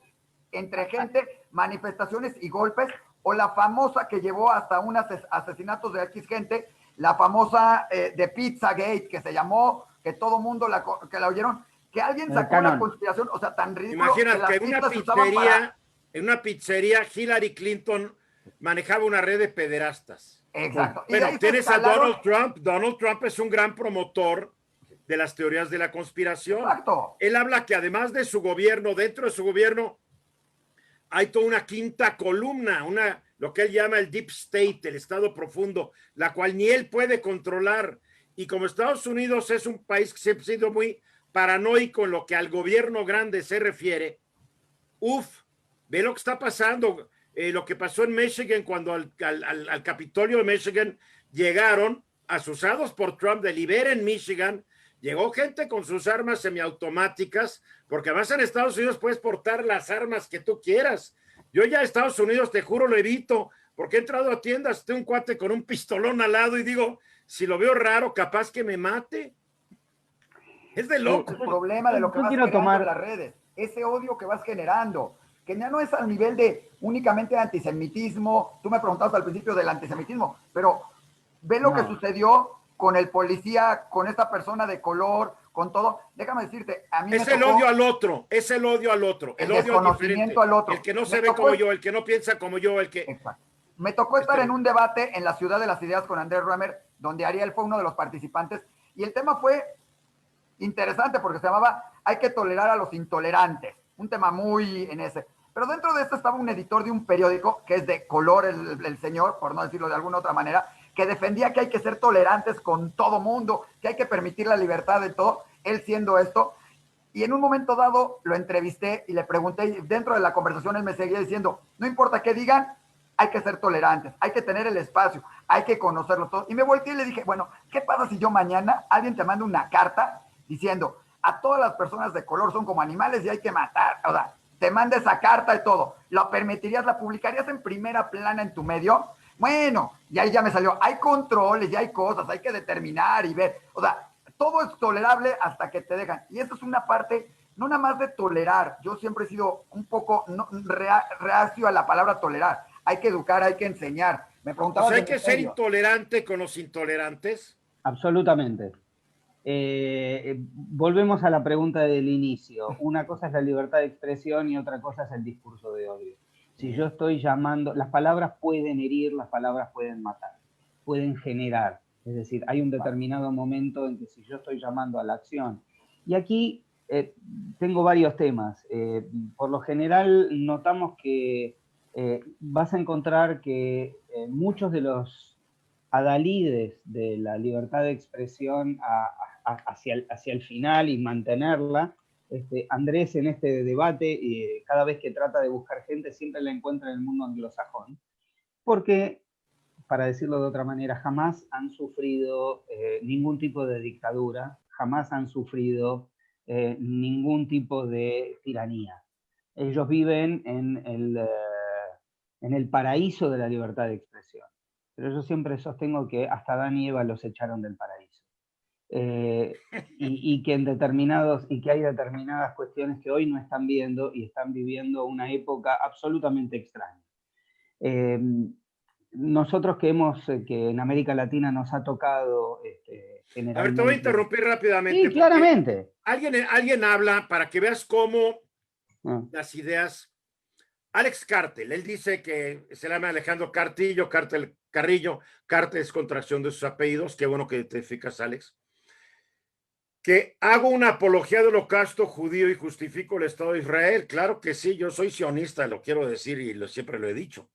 entre gente, manifestaciones y golpes, o la famosa que llevó hasta unos asesinatos de X gente, la famosa de Pizzagate, que se llamó... que todo mundo la oyeron, que alguien sacó una conspiración, o sea, tan ridículo. Imagínate que en una pizzería Hillary Clinton manejaba una red de pederastas. Exacto. Pero tienes a Donald Trump. Donald Trump es un gran promotor de las teorías de la conspiración. Exacto. Él habla que además de su gobierno, dentro de su gobierno, hay toda una quinta columna, lo que él llama el Deep State, el estado profundo, la cual ni él puede controlar. Y como Estados Unidos es un país que siempre ha sido muy paranoico en lo que al gobierno grande se refiere, ve lo que está pasando, lo que pasó en Michigan cuando al Capitolio de Michigan llegaron, asusados por Trump de liberen Michigan, llegó gente con sus armas semiautomáticas, porque además en Estados Unidos puedes portar las armas que tú quieras. Yo ya en Estados Unidos, te juro, lo evito, porque he entrado a tiendas, tengo un cuate con un pistolón al lado y digo, si lo veo raro, capaz que me mate. Es de loco. El problema de lo que Yo vas quiero generando tomar- en las redes, ese odio que vas generando, que ya no es al nivel de únicamente antisemitismo. Tú me preguntabas al principio del antisemitismo, pero ve lo que No. sucedió con el policía, con esta persona de color, con todo. Déjame decirte, a mí Es me el tocó odio al otro, es el odio al otro, el el odio al diferente, desconocimiento al otro. el que no Me se ve tocó como yo, el que no piensa como yo, el que... Exacto. Me tocó estar en un debate en la Ciudad de las Ideas con Andrés Roemer, donde Ariel fue uno de los participantes, y el tema fue interesante porque se llamaba Hay que tolerar a los intolerantes, un tema muy en ese. Pero dentro de esto estaba un editor de un periódico, que es de color el señor, por no decirlo de alguna otra manera, que defendía que hay que ser tolerantes con todo mundo, que hay que permitir la libertad de todo, él siendo esto. Y en un momento dado lo entrevisté y le pregunté, y dentro de la conversación él me seguía diciendo, no importa qué digan, hay que ser tolerantes, hay que tener el espacio, hay que conocerlo todo. Y me volteé y le dije, bueno, ¿qué pasa si yo mañana alguien te manda una carta diciendo, a todas las personas de color son como animales y hay que matar? O sea, te manda esa carta y todo. ¿Lo permitirías? ¿La publicarías en primera plana en tu medio? Bueno, y ahí ya me salió, hay controles, ya hay cosas, hay que determinar y ver. O sea, todo es tolerable hasta que te dejan. Y eso es una parte, no nada más de tolerar. Yo siempre he sido un poco reacio a la palabra tolerar. Hay que educar, hay que enseñar. Me preguntaba. O sea, hay que ser intolerante con los intolerantes. Absolutamente. Volvemos a la pregunta del inicio. Una cosa es la libertad de expresión y otra cosa es el discurso de odio. Si yo estoy llamando, las palabras pueden herir, las palabras pueden matar, pueden generar. Es decir, hay un determinado momento en que si yo estoy llamando a la acción. Y aquí tengo varios temas. Por lo general notamos que vas a encontrar que muchos de los adalides de la libertad de expresión hacia el final y mantenerla, Andrés en este debate, cada vez que trata de buscar gente, siempre la encuentra en el mundo anglosajón, porque, para decirlo de otra manera, jamás han sufrido ningún tipo de dictadura, jamás han sufrido ningún tipo de tiranía. Ellos viven en el paraíso de la libertad de expresión. Pero yo siempre sostengo que hasta Adán y Eva los echaron del paraíso. Y que hay determinadas cuestiones que hoy no están viendo y están viviendo una época absolutamente extraña. Nosotros que en América Latina nos ha tocado generalmente... A ver, te voy a interrumpir rápidamente. Sí, claramente. Alguien habla para que veas cómo las ideas... Alex Cartel, él dice que se llama Alejandro Carrillo, Cartel es contracción de sus apellidos, qué bueno que identificas, Alex, que hago una apología del holocausto judío y justifico el Estado de Israel. Claro que sí, yo soy sionista, lo quiero decir y siempre lo he dicho.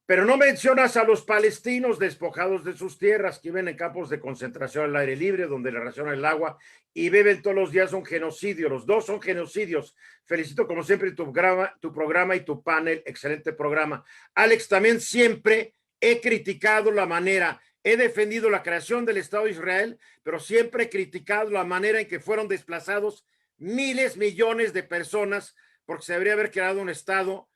Pero no mencionas a los palestinos despojados de sus tierras que viven en campos de concentración al aire libre, donde le racionan el agua y beben todos los días un genocidio. Los dos son genocidios. Felicito como siempre tu programa y tu panel. Excelente programa. Alex, también siempre he criticado la manera, he defendido la creación del Estado de Israel, pero siempre he criticado la manera en que fueron desplazados miles, millones de personas, porque se debería haber creado un Estado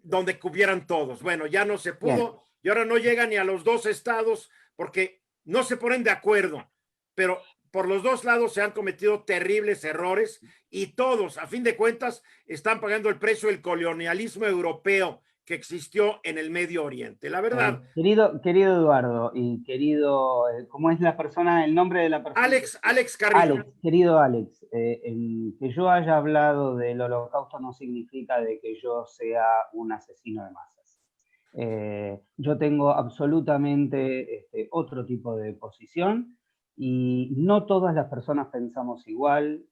donde cubieran todos. Bueno, ya no se pudo. Bien. Y ahora no llegan ni a los dos estados porque no se ponen de acuerdo, pero por los dos lados se han cometido terribles errores y todos, a fin de cuentas, están pagando el precio del colonialismo europeo que existió en el Medio Oriente. La verdad. Querido Eduardo y querido, ¿cómo es la persona, el nombre de la persona? Alex Carrillo. Alex, querido Alex, que yo haya hablado del holocausto no significa de que yo sea un asesino de masas. Yo tengo absolutamente otro tipo de posición y no todas las personas pensamos igual.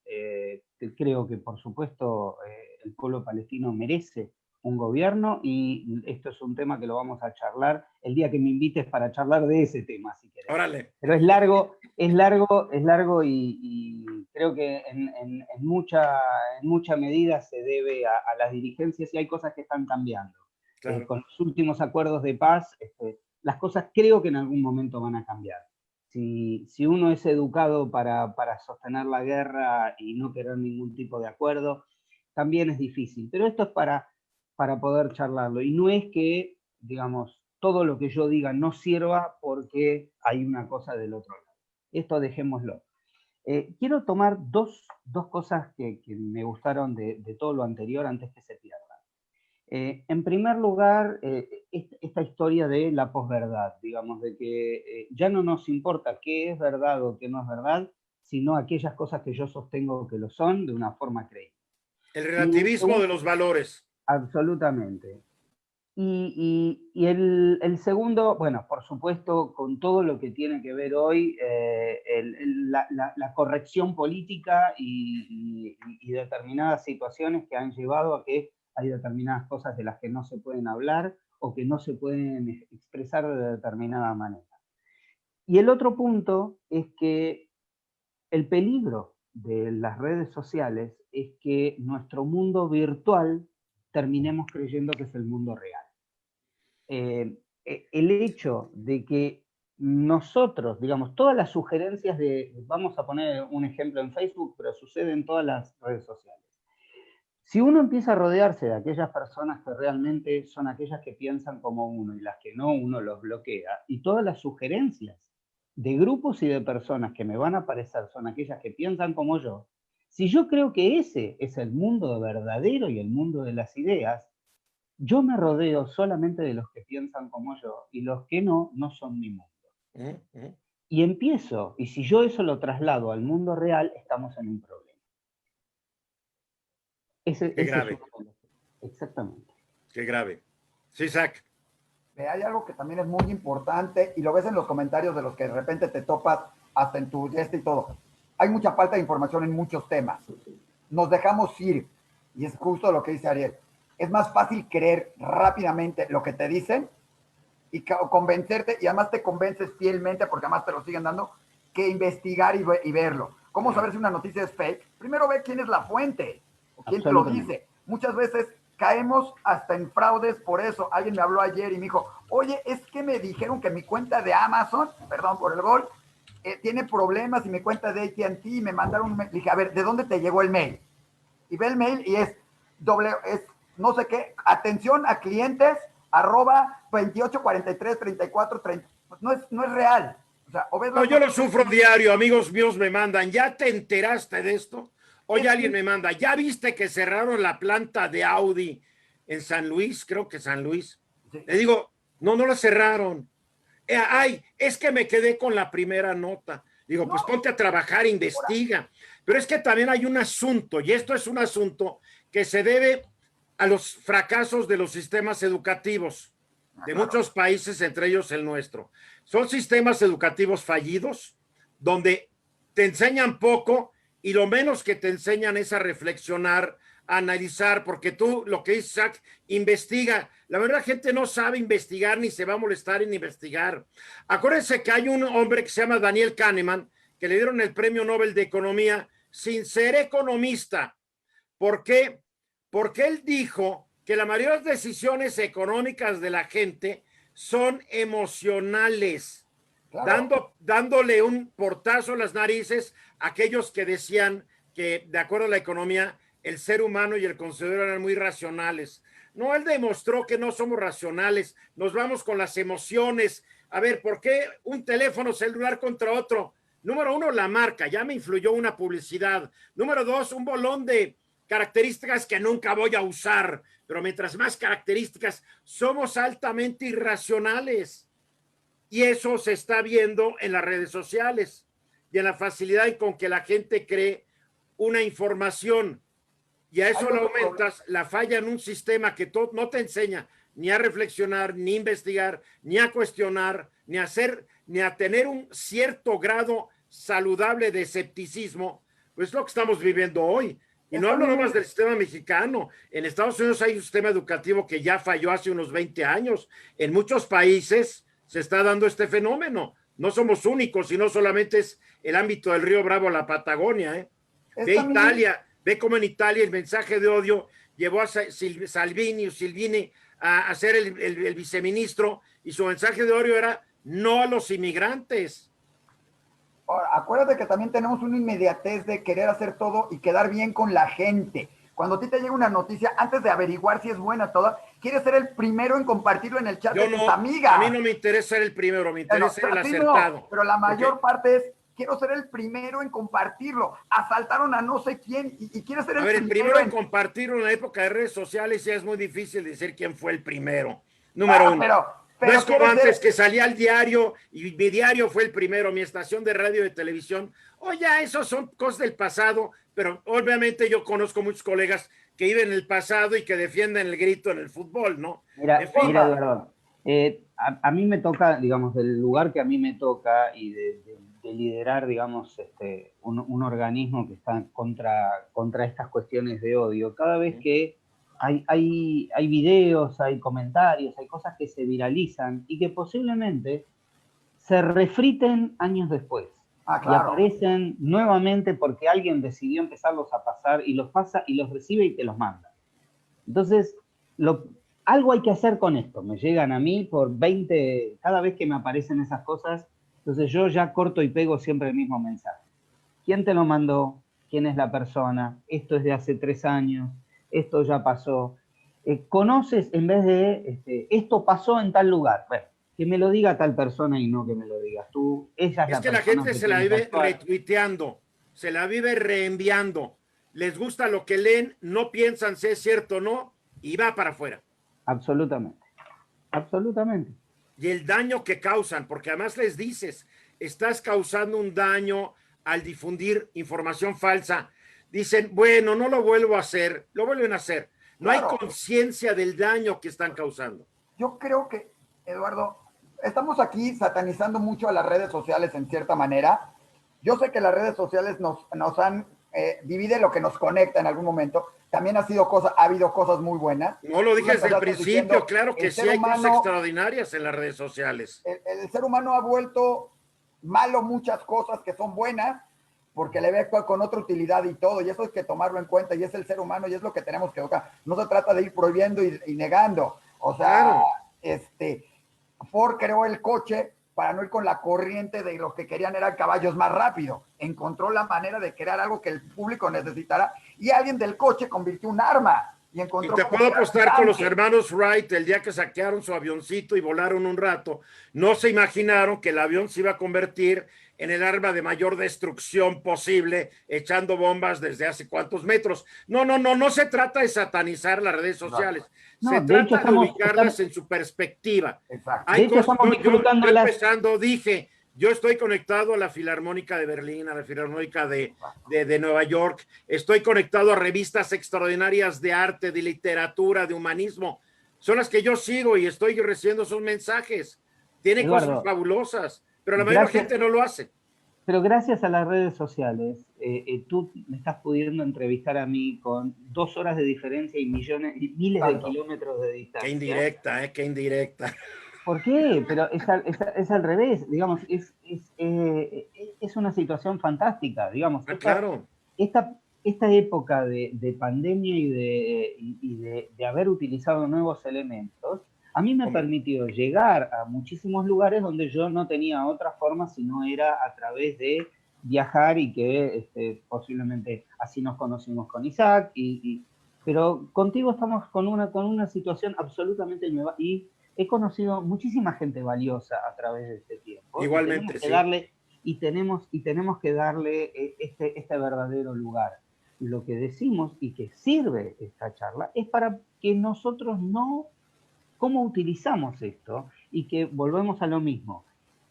Creo que, por supuesto, el pueblo palestino merece un gobierno, y esto es un tema que lo vamos a charlar el día que me invites para charlar de ese tema, si querés. Órale. Pero es largo y creo que en mucha medida se debe a las dirigencias, y hay cosas que están cambiando. Claro. Con los últimos acuerdos de paz, las cosas creo que en algún momento van a cambiar. Si uno es educado para sostener la guerra y no querer ningún tipo de acuerdo, también es difícil. Pero esto es para poder charlarlo. Y no es que, digamos, todo lo que yo diga no sirva porque hay una cosa del otro lado. Esto dejémoslo. Quiero tomar dos cosas que me gustaron de todo lo anterior antes que se pierda. En primer lugar, esta historia de la posverdad, digamos, de que ya no nos importa qué es verdad o qué no es verdad, sino aquellas cosas que yo sostengo que lo son de una forma creíble. El relativismo de los valores. Absolutamente. Y el segundo, bueno, por supuesto, con todo lo que tiene que ver hoy, la corrección política y determinadas situaciones que han llevado a que hay determinadas cosas de las que no se pueden hablar o que no se pueden expresar de determinada manera. Y el otro punto es que el peligro de las redes sociales es que nuestro mundo virtual terminemos creyendo que es el mundo real. El hecho de que nosotros, digamos, todas las sugerencias vamos a poner un ejemplo en Facebook, pero sucede en todas las redes sociales. Si uno empieza a rodearse de aquellas personas que realmente son aquellas que piensan como uno y las que no, uno los bloquea, y todas las sugerencias de grupos y de personas que me van a aparecer son aquellas que piensan como yo, si yo creo que ese es el mundo verdadero y el mundo de las ideas, yo me rodeo solamente de los que piensan como yo, y los que no son mi mundo. Y empiezo, y si yo eso lo traslado al mundo real, estamos en un problema. Qué grave. Exactamente. Qué grave. Sí, Isaac. Hay algo que también es muy importante, y lo ves en los comentarios de los que de repente te topas hasta en tu y todo. Hay mucha falta de información en muchos temas. Nos dejamos ir, y es justo lo que dice Ariel. Es más fácil creer rápidamente lo que te dicen y convencerte, y además te convences fielmente porque además te lo siguen dando, que investigar y verlo. ¿Cómo saber si una noticia es fake? Primero ve quién es la fuente o quién te lo dice. Muchas veces caemos hasta en fraudes por eso. Alguien me habló ayer y me dijo, oye, es que me dijeron que mi cuenta de Amazon, perdón por el gol, tiene problemas, y mi cuenta de AT&T, y me mandaron un mail. Le dije, a ver, ¿de dónde te llegó el mail? Y ve el mail y es no sé qué, atención a clientes, @28433430. Pues no es real. O sea, no, yo lo sufro diario, amigos míos me mandan, ¿ya te enteraste de esto? Oye, alguien me manda, ¿ya viste que cerraron la planta de Audi en San Luis? Creo que San Luis. Sí. Le digo, no la cerraron. Ay, es que me quedé con la primera nota. Digo, pues ponte a trabajar, investiga. Pero es que también hay un asunto, y esto es un asunto que se debe a los fracasos de los sistemas educativos de muchos países, entre ellos el nuestro. Son sistemas educativos fallidos, donde te enseñan poco y lo menos que te enseñan es a reflexionar, a analizar, porque tú, lo que dice Isaac, investiga. La verdad, la gente no sabe investigar ni se va a molestar en investigar. Acuérdense que hay un hombre que se llama Daniel Kahneman, que le dieron el Premio Nobel de Economía sin ser economista. ¿Por qué? Porque él dijo que la mayoría de las decisiones económicas de la gente son emocionales, claro, dándole un portazo a las narices a aquellos que decían que, de acuerdo a la economía, el ser humano y el consumidor eran muy racionales. No, él demostró que no somos racionales, nos vamos con las emociones. A ver, ¿por qué un teléfono celular contra otro? Número uno, la marca, ya me influyó una publicidad. Número dos, un bolón de características que nunca voy a usar, pero mientras más características, somos altamente irracionales. Y eso se está viendo en las redes sociales y en la facilidad con que la gente cree una información, y a eso le aumentas la falla en un sistema que no te enseña ni a reflexionar, ni a investigar, ni a cuestionar, ni a tener un cierto grado saludable de escepticismo. Pues lo que estamos viviendo hoy. Y no hablo nomás del sistema mexicano. En Estados Unidos hay un sistema educativo que ya falló hace unos 20 años. En muchos países se está dando este fenómeno. No somos únicos y no solamente es el ámbito del Río Bravo a la Patagonia. Ve Italia, ve cómo en Italia el mensaje de odio llevó a Salvini a ser el viceministro, y su mensaje de odio era no a los inmigrantes. Ahora, acuérdate que también tenemos una inmediatez de querer hacer todo y quedar bien con la gente. Cuando a ti te llega una noticia, antes de averiguar si es buena toda, quieres ser el primero en compartirlo en el chat de tus amigas. A mí no me interesa ser el primero, me interesa ser el acertado. No, pero la mayor parte es, quiero ser el primero en compartirlo. Asaltaron a no sé quién y quieres ser el primero en compartirlo en la época de redes sociales. Ya es muy difícil decir quién fue el primero. Número uno. Pero no es como antes que salía al diario y mi diario fue el primero, mi estación de radio y de televisión. Oye, esos son cosas del pasado, pero obviamente yo conozco muchos colegas que viven en el pasado y que defienden el grito en el fútbol, ¿no? Mira, Eduardo, a mí me toca, digamos, del lugar que a mí me toca y de liderar, digamos, un organismo que está contra estas cuestiones de odio. Cada vez que hay videos, hay comentarios, hay cosas que se viralizan y que posiblemente se refriten años después. Claro. Y aparecen nuevamente porque alguien decidió empezarlos a pasar y los pasa y los recibe y te los manda. Entonces, algo hay que hacer con esto. Me llegan a mí por 20, cada vez que me aparecen esas cosas, entonces yo ya corto y pego siempre el mismo mensaje. ¿Quién te lo mandó? ¿Quién es la persona? Esto es de hace 3 años. Esto ya pasó. ¿Conoces en vez de esto pasó en tal lugar? Bueno, que me lo diga tal persona y no que me lo digas tú. Ella es que la gente se la vive retuiteando, se la vive reenviando. Les gusta lo que leen, no piensan si es cierto o no, y va para afuera. Absolutamente. Absolutamente. Y el daño que causan, porque además les dices, estás causando un daño al difundir información falsa. Dicen, bueno, no lo vuelvo a hacer, lo vuelven a hacer. No hay conciencia del daño que están causando. Yo creo que, Eduardo, estamos aquí satanizando mucho a las redes sociales en cierta manera. Yo sé que las redes sociales nos han divide lo que nos conecta en algún momento. También ha habido cosas muy buenas. No lo dije desde el principio, claro que sí, hay cosas extraordinarias en las redes sociales. El ser humano ha vuelto malo muchas cosas que son buenas, porque le ve con otra utilidad y todo, y eso hay que tomarlo en cuenta, y es el ser humano, y es lo que tenemos que educar. No se trata de ir prohibiendo y negando. O sea, claro. Ford creó el coche para no ir con la corriente de lo que querían eran caballos más rápido. Encontró la manera de crear algo que el público necesitara, y alguien del coche convirtió un arma. Y te puedo apostar con los hermanos Wright, el día que saquearon su avioncito y volaron un rato, no se imaginaron que el avión se iba a convertir en el arma de mayor destrucción posible, echando bombas desde hace cuántos metros. No se trata de satanizar las redes sociales, se trata de ubicarlas en su perspectiva. Exacto. Hay cosas, empezando, dije, yo estoy conectado a la Filarmónica de Berlín, a la Filarmónica de Nueva York, estoy conectado a revistas extraordinarias de arte, de literatura, de humanismo, son las que yo sigo y estoy recibiendo sus mensajes. Tiene cosas fabulosas, pero la mayor gente no lo hace. Pero gracias a las redes sociales, tú me estás pudiendo entrevistar a mí con 2 horas de diferencia y miles de kilómetros de distancia. Qué indirecta. ¿Por qué? Pero es al revés, digamos, es una situación fantástica, digamos. Claro. Esta época de pandemia y de haber utilizado nuevos elementos, a mí me permitió llegar a muchísimos lugares donde yo no tenía otra forma sino era a través de viajar y que posiblemente así nos conocimos con Isaac, pero contigo estamos con una situación absolutamente nueva y he conocido muchísima gente valiosa a través de este tiempo. Igualmente, tenemos que darle este verdadero lugar. Lo que decimos y que sirve esta charla es para que nosotros cómo utilizamos esto y que volvemos a lo mismo.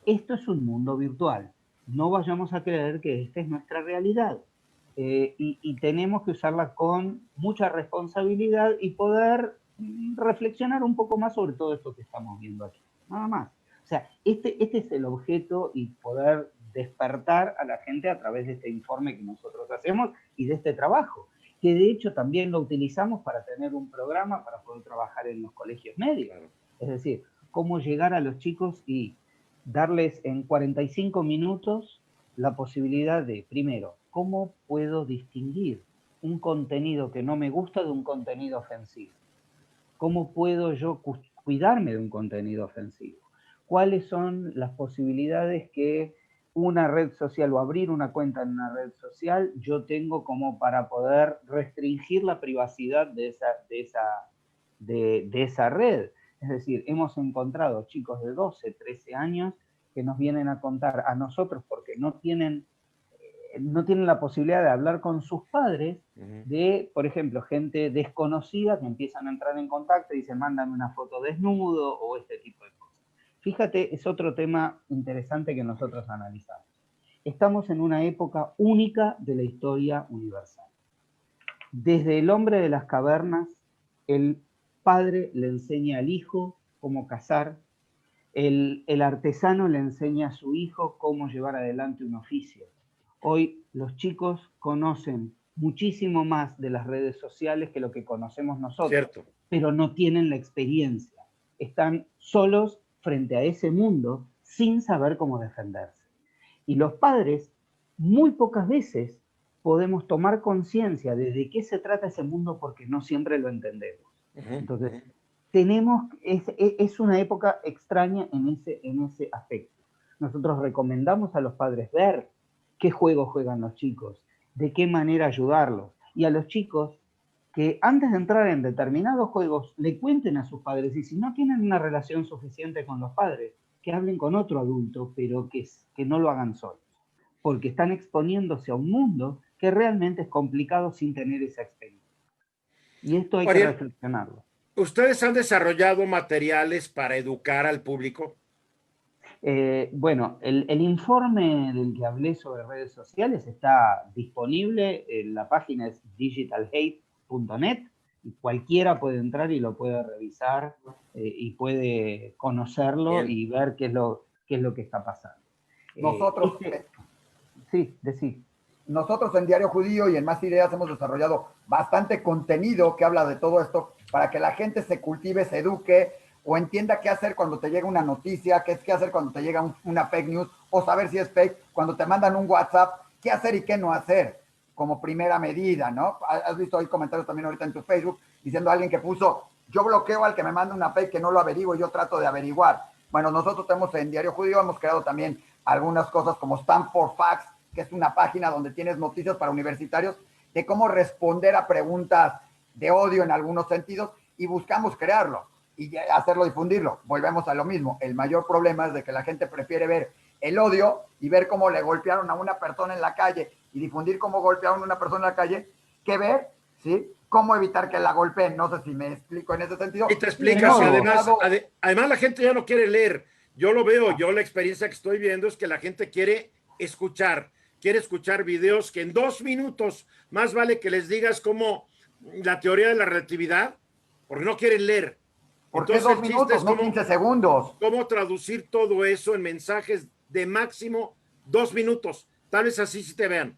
Esto es un mundo virtual. No vayamos a creer que esta es nuestra realidad. Y tenemos que usarla con mucha responsabilidad y poder reflexionar un poco más sobre todo esto que estamos viendo aquí. Nada más. O sea, este es el objeto y poder despertar a la gente a través de este informe que nosotros hacemos y de este trabajo. que de hecho también lo utilizamos para tener un programa para poder trabajar en los colegios medios. Es decir, cómo llegar a los chicos y darles en 45 minutos la posibilidad de, primero, cómo puedo distinguir un contenido que no me gusta de un contenido ofensivo. ¿Cómo puedo yo cuidarme de un contenido ofensivo? ¿Cuáles son las posibilidades que una red social o abrir una cuenta en una red social yo tengo como para poder restringir la privacidad de esa red? Es decir, hemos encontrado chicos de 12, 13 años que nos vienen a contar a nosotros porque no tienen la posibilidad de hablar con sus padres, de, por ejemplo, gente desconocida que empiezan a entrar en contacto y dicen, mándame una foto desnudo o este tipo de cosas. Fíjate, es otro tema interesante que nosotros analizamos. Estamos en una época única de la historia universal. Desde el hombre de las cavernas, el padre le enseña al hijo cómo cazar, el artesano le enseña a su hijo cómo llevar adelante un oficio. Hoy los chicos conocen muchísimo más de las redes sociales que lo que conocemos nosotros, Cierto. pero no tienen la experiencia. Están solos frente a ese mundo sin saber cómo defenderse. Y los padres, muy pocas veces, podemos tomar conciencia de qué se trata ese mundo porque no siempre lo entendemos. Entonces, es una época extraña en ese aspecto. Nosotros recomendamos a los padres ver qué juegos juegan los chicos, de qué manera ayudarlos. Y a los chicos que antes de entrar en determinados juegos le cuenten a sus padres, y si no tienen una relación suficiente con los padres, que hablen con otro adulto, pero que no lo hagan solos. Porque están exponiéndose a un mundo que realmente es complicado sin tener esa experiencia. Y esto hay que reflexionarlo. ¿Ustedes han desarrollado materiales para educar al público? Bueno, el informe del que hablé sobre redes sociales está disponible, la página es digitalhate.net, y cualquiera puede entrar y lo puede revisar y puede conocerlo. Bien. Y ver qué es lo que está pasando. Nosotros, sí, decí. Nosotros en Diario Judío y en Más Ideas hemos desarrollado bastante contenido que habla de todo esto para que la gente se cultive, se eduque, o entienda qué hacer cuando te llega una noticia, qué hacer cuando te llega una fake news, o saber si es fake, cuando te mandan un WhatsApp, qué hacer y qué no hacer, como primera medida, ¿no? Has visto ahí comentarios también ahorita en tu Facebook, diciendo a alguien que puso, yo bloqueo al que me manda una fake que no lo averiguo, yo trato de averiguar. Bueno, nosotros tenemos en Diario Judío, hemos creado también algunas cosas como Stand for Facts, que es una página donde tienes noticias para universitarios de cómo responder a preguntas de odio en algunos sentidos, y buscamos crearlo y hacerlo, difundirlo. Volvemos a lo mismo. El mayor problema es de que la gente prefiere ver el odio y ver cómo le golpearon a una persona en la calle y difundir cómo golpearon a una persona en la calle, que ver, ¿sí?, cómo evitar que la golpeen. No sé si me explico en ese sentido. Y te explicas, además la gente ya no quiere leer. Yo lo veo, yo la experiencia que estoy viendo es que la gente quiere escuchar videos que en 2 minutos, más vale que les digas como la teoría de la relatividad, porque no quieren leer. ¿Por qué 2 minutos, no 15 segundos? ¿Cómo traducir todo eso en mensajes de máximo 2 minutos? Tal vez así sí te vean.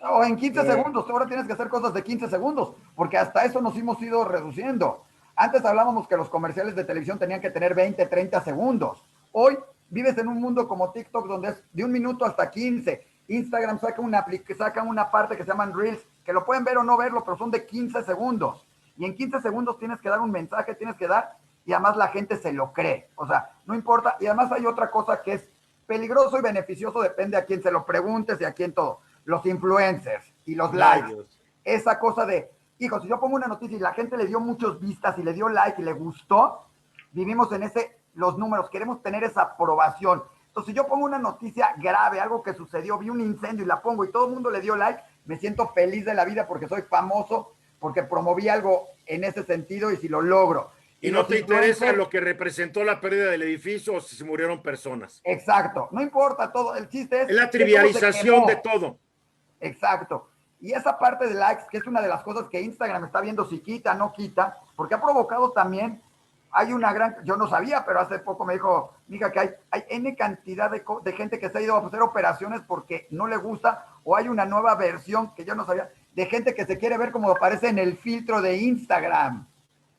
O en 15 segundos, ahora tienes que hacer cosas de 15 segundos, porque hasta eso nos hemos ido reduciendo. Antes hablábamos que los comerciales de televisión tenían que tener 20, 30 segundos. Hoy vives en un mundo como TikTok, donde es de 1 minuto hasta 15. Instagram saca una parte que se llaman Reels, que lo pueden ver o no verlo, pero son de 15 segundos. Y en 15 segundos tienes que dar un mensaje, y además la gente se lo cree. O sea, no importa. Y además hay otra cosa que es peligroso y beneficioso, depende a quién se lo preguntes y a quién todo. Los influencers y los likes. Esa cosa de, hijo, si yo pongo una noticia y la gente le dio muchas vistas y le dio like y le gustó, vivimos en los números, queremos tener esa aprobación. Entonces, si yo pongo una noticia grave, algo que sucedió, vi un incendio y la pongo y todo el mundo le dio like, me siento feliz de la vida porque soy famoso, porque promoví algo en ese sentido y si lo logro. Y no te interesa lo que representó la pérdida del edificio o si se murieron personas. Exacto, no importa todo, el chiste es la trivialización de todo. Exacto. Y esa parte de likes, que es una de las cosas que Instagram está viendo si quita, no quita, porque ha provocado también, hay una gran, yo no sabía, pero hace poco me dijo, mija, que hay N cantidad de gente que se ha ido a hacer operaciones porque no le gusta, o hay una nueva versión que yo no sabía, de gente que se quiere ver como aparece en el filtro de Instagram.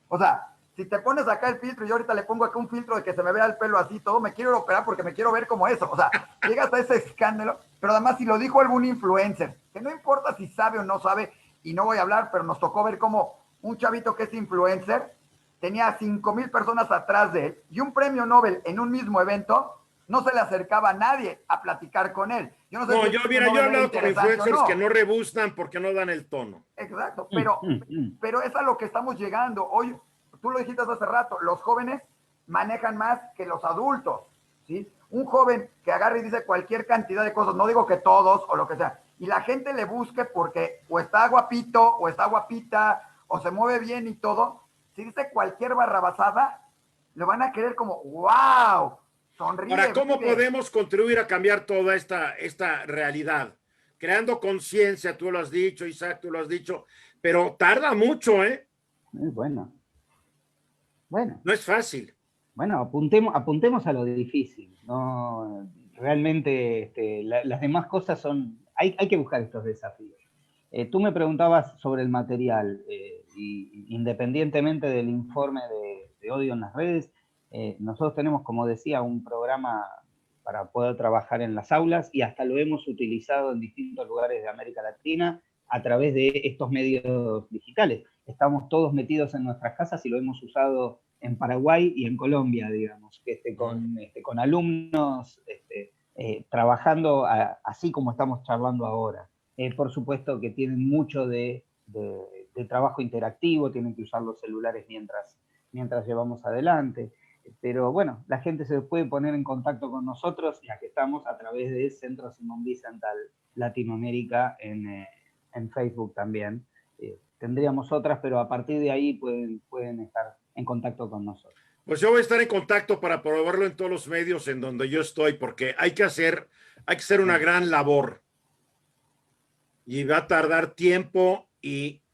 O sea, si te pones acá el filtro y yo ahorita le pongo acá un filtro de que se me vea el pelo así, todo, me quiero operar porque me quiero ver como eso. O sea, llegas a ese escándalo, pero además si lo dijo algún influencer, que no importa si sabe o no sabe, y no voy a hablar, pero nos tocó ver como un chavito que es influencer tenía 5,000 personas atrás de él y un premio Nobel en un mismo evento, no se le acercaba a nadie a platicar con él. Yo no sé No, si yo he hablado con influencers no. que no rebusnan porque no dan el tono. Exacto, pero es a lo que estamos llegando. Hoy, tú lo dijiste hace rato, los jóvenes manejan más que los adultos, ¿sí? Un joven que agarre y dice cualquier cantidad de cosas, no digo que todos o lo que sea, y la gente le busque porque o está guapito, o está guapita, o se mueve bien y todo, si dice cualquier barrabasada, le van a querer como, wow, sonríe. Ahora, ¿cómo vive. podemos contribuir a cambiar toda esta realidad? Creando conciencia, tú lo has dicho, Isaac, tú lo has dicho, pero tarda mucho, ¿eh? Bueno. No es fácil. Bueno, apuntemos a lo difícil. No, realmente las demás cosas son, hay que buscar estos desafíos. Tú me preguntabas sobre el material, y independientemente del informe de odio en las redes, nosotros tenemos, como decía, un programa para poder trabajar en las aulas y hasta lo hemos utilizado en distintos lugares de América Latina a través de estos medios digitales. Estamos todos metidos en nuestras casas y lo hemos usado en Paraguay y en Colombia, digamos, con alumnos trabajando así como estamos charlando ahora. Por supuesto que tienen mucho de trabajo interactivo, tienen que usar los celulares mientras llevamos adelante. Pero bueno, la gente se puede poner en contacto con nosotros, ya que estamos a través de Centro Simón Wiesenthal Latinoamérica en Facebook también. Tendríamos otras, pero a partir de ahí pueden estar en contacto con nosotros. Pues yo voy a estar en contacto para probarlo en todos los medios en donde yo estoy, porque hay que hacer una gran labor. Y va a tardar tiempo y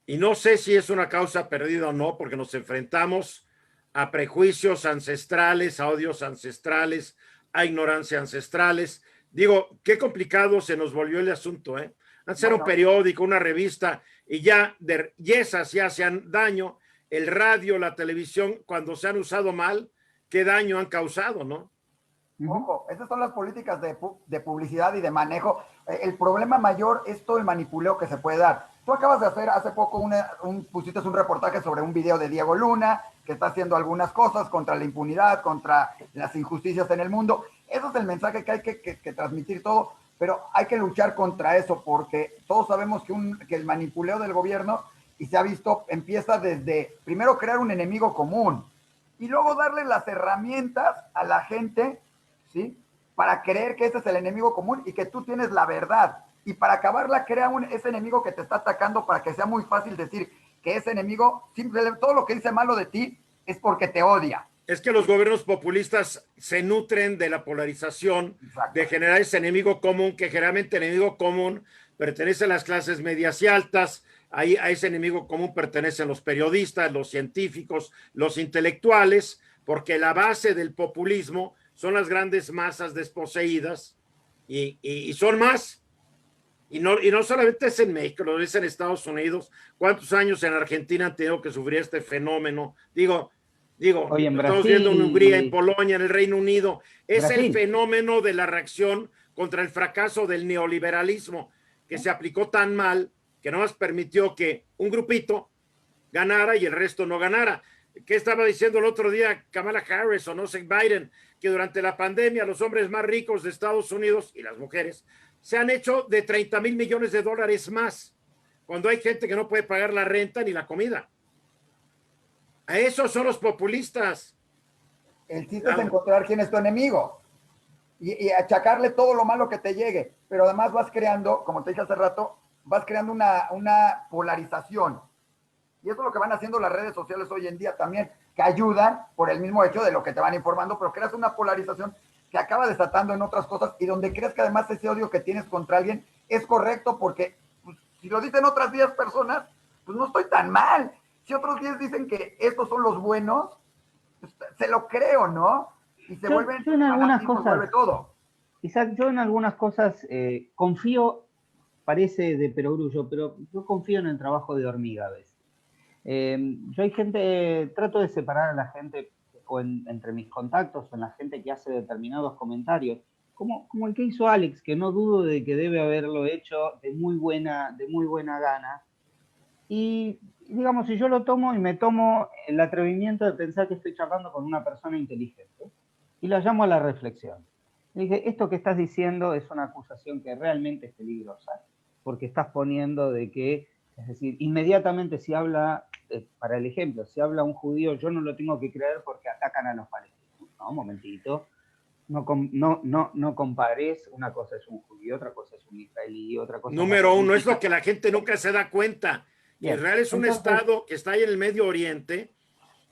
no sé si es una causa perdida o no, porque nos enfrentamos a prejuicios ancestrales, a odios ancestrales, a ignorancia ancestrales. Digo, qué complicado se nos volvió el asunto, ¿eh? Antes era un periódico, una revista, y esas ya hacían daño. El radio, la televisión, cuando se han usado mal, qué daño han causado, ¿no? Ojo, esas son las políticas de publicidad y de manejo. El problema mayor es todo el manipuleo que se puede dar. Tú acabas de hacer hace poco pusiste un reportaje sobre un video de Diego Luna, que está haciendo algunas cosas contra la impunidad, contra las injusticias en el mundo. Ese es el mensaje que hay que transmitir todo, pero hay que luchar contra eso, porque todos sabemos que el manipuleo del gobierno, y se ha visto, empieza desde, primero crear un enemigo común, y luego darle las herramientas a la gente, ¿sí? Para creer que ese es el enemigo común y que tú tienes la verdad. Y para acabarla, crea ese enemigo que te está atacando para que sea muy fácil decir que ese enemigo, todo lo que dice malo de ti es porque te odia. Es que los gobiernos populistas se nutren de la polarización, exacto, de generar ese enemigo común, que generalmente el enemigo común pertenece a las clases medias y altas. Ahí a ese enemigo común pertenecen los periodistas, los científicos, los intelectuales, porque la base del populismo son las grandes masas desposeídas y son más. Y no solamente es en México, lo es en Estados Unidos. ¿Cuántos años en Argentina han tenido que sufrir este fenómeno? Digo, hoy en estamos Brasil, viendo en Hungría, en Polonia, en el Reino Unido. Es Brasil. El fenómeno de la reacción contra el fracaso del neoliberalismo, que se aplicó tan mal que nomás permitió que un grupito ganara y el resto no ganara. ¿Qué estaba diciendo el otro día Kamala Harris o no sé Biden? Que durante la pandemia los hombres más ricos de Estados Unidos y las mujeres se han hecho de 30,000 millones de dólares más, cuando hay gente que no puede pagar la renta ni la comida. A esos son los populistas. El chiste es encontrar quién es tu enemigo y achacarle todo lo malo que te llegue, pero además vas creando, como te dije hace rato, vas creando una polarización. Y eso es lo que van haciendo las redes sociales hoy en día también, que ayudan por el mismo hecho de lo que te van informando, pero creas una polarización que acaba desatando en otras cosas y donde crees que además ese odio que tienes contra alguien es correcto porque pues, si lo dicen otras 10 personas, pues no estoy tan mal. Si otros 10 dicen que estos son los buenos, pues, se lo creo, ¿no? Y se vuelven, yo en algunas fanatismo, cosas, vuelve todo. Isaac, yo en algunas cosas confío parece de perogrullo, pero yo confío en el trabajo de hormiga a veces. Yo hay gente, trato de separar a la gente o entre mis contactos o en la gente que hace determinados comentarios, como el que hizo Alex, que no dudo de que debe haberlo hecho de muy buena gana. Y digamos, si yo lo tomo y me tomo el atrevimiento de pensar que estoy charlando con una persona inteligente y la llamo a la reflexión. Le dije, esto que estás diciendo es una acusación que realmente es peligrosa, porque estás poniendo de que, es decir, inmediatamente si habla, para el ejemplo, si habla un judío, yo no lo tengo que creer porque atacan a los palestinos. No, un momentito. No compares, una cosa es un judío, otra cosa es un israelí, otra cosa Número es uno, es lo que la gente nunca se da cuenta. Bien. Israel es un estado que está ahí en el Medio Oriente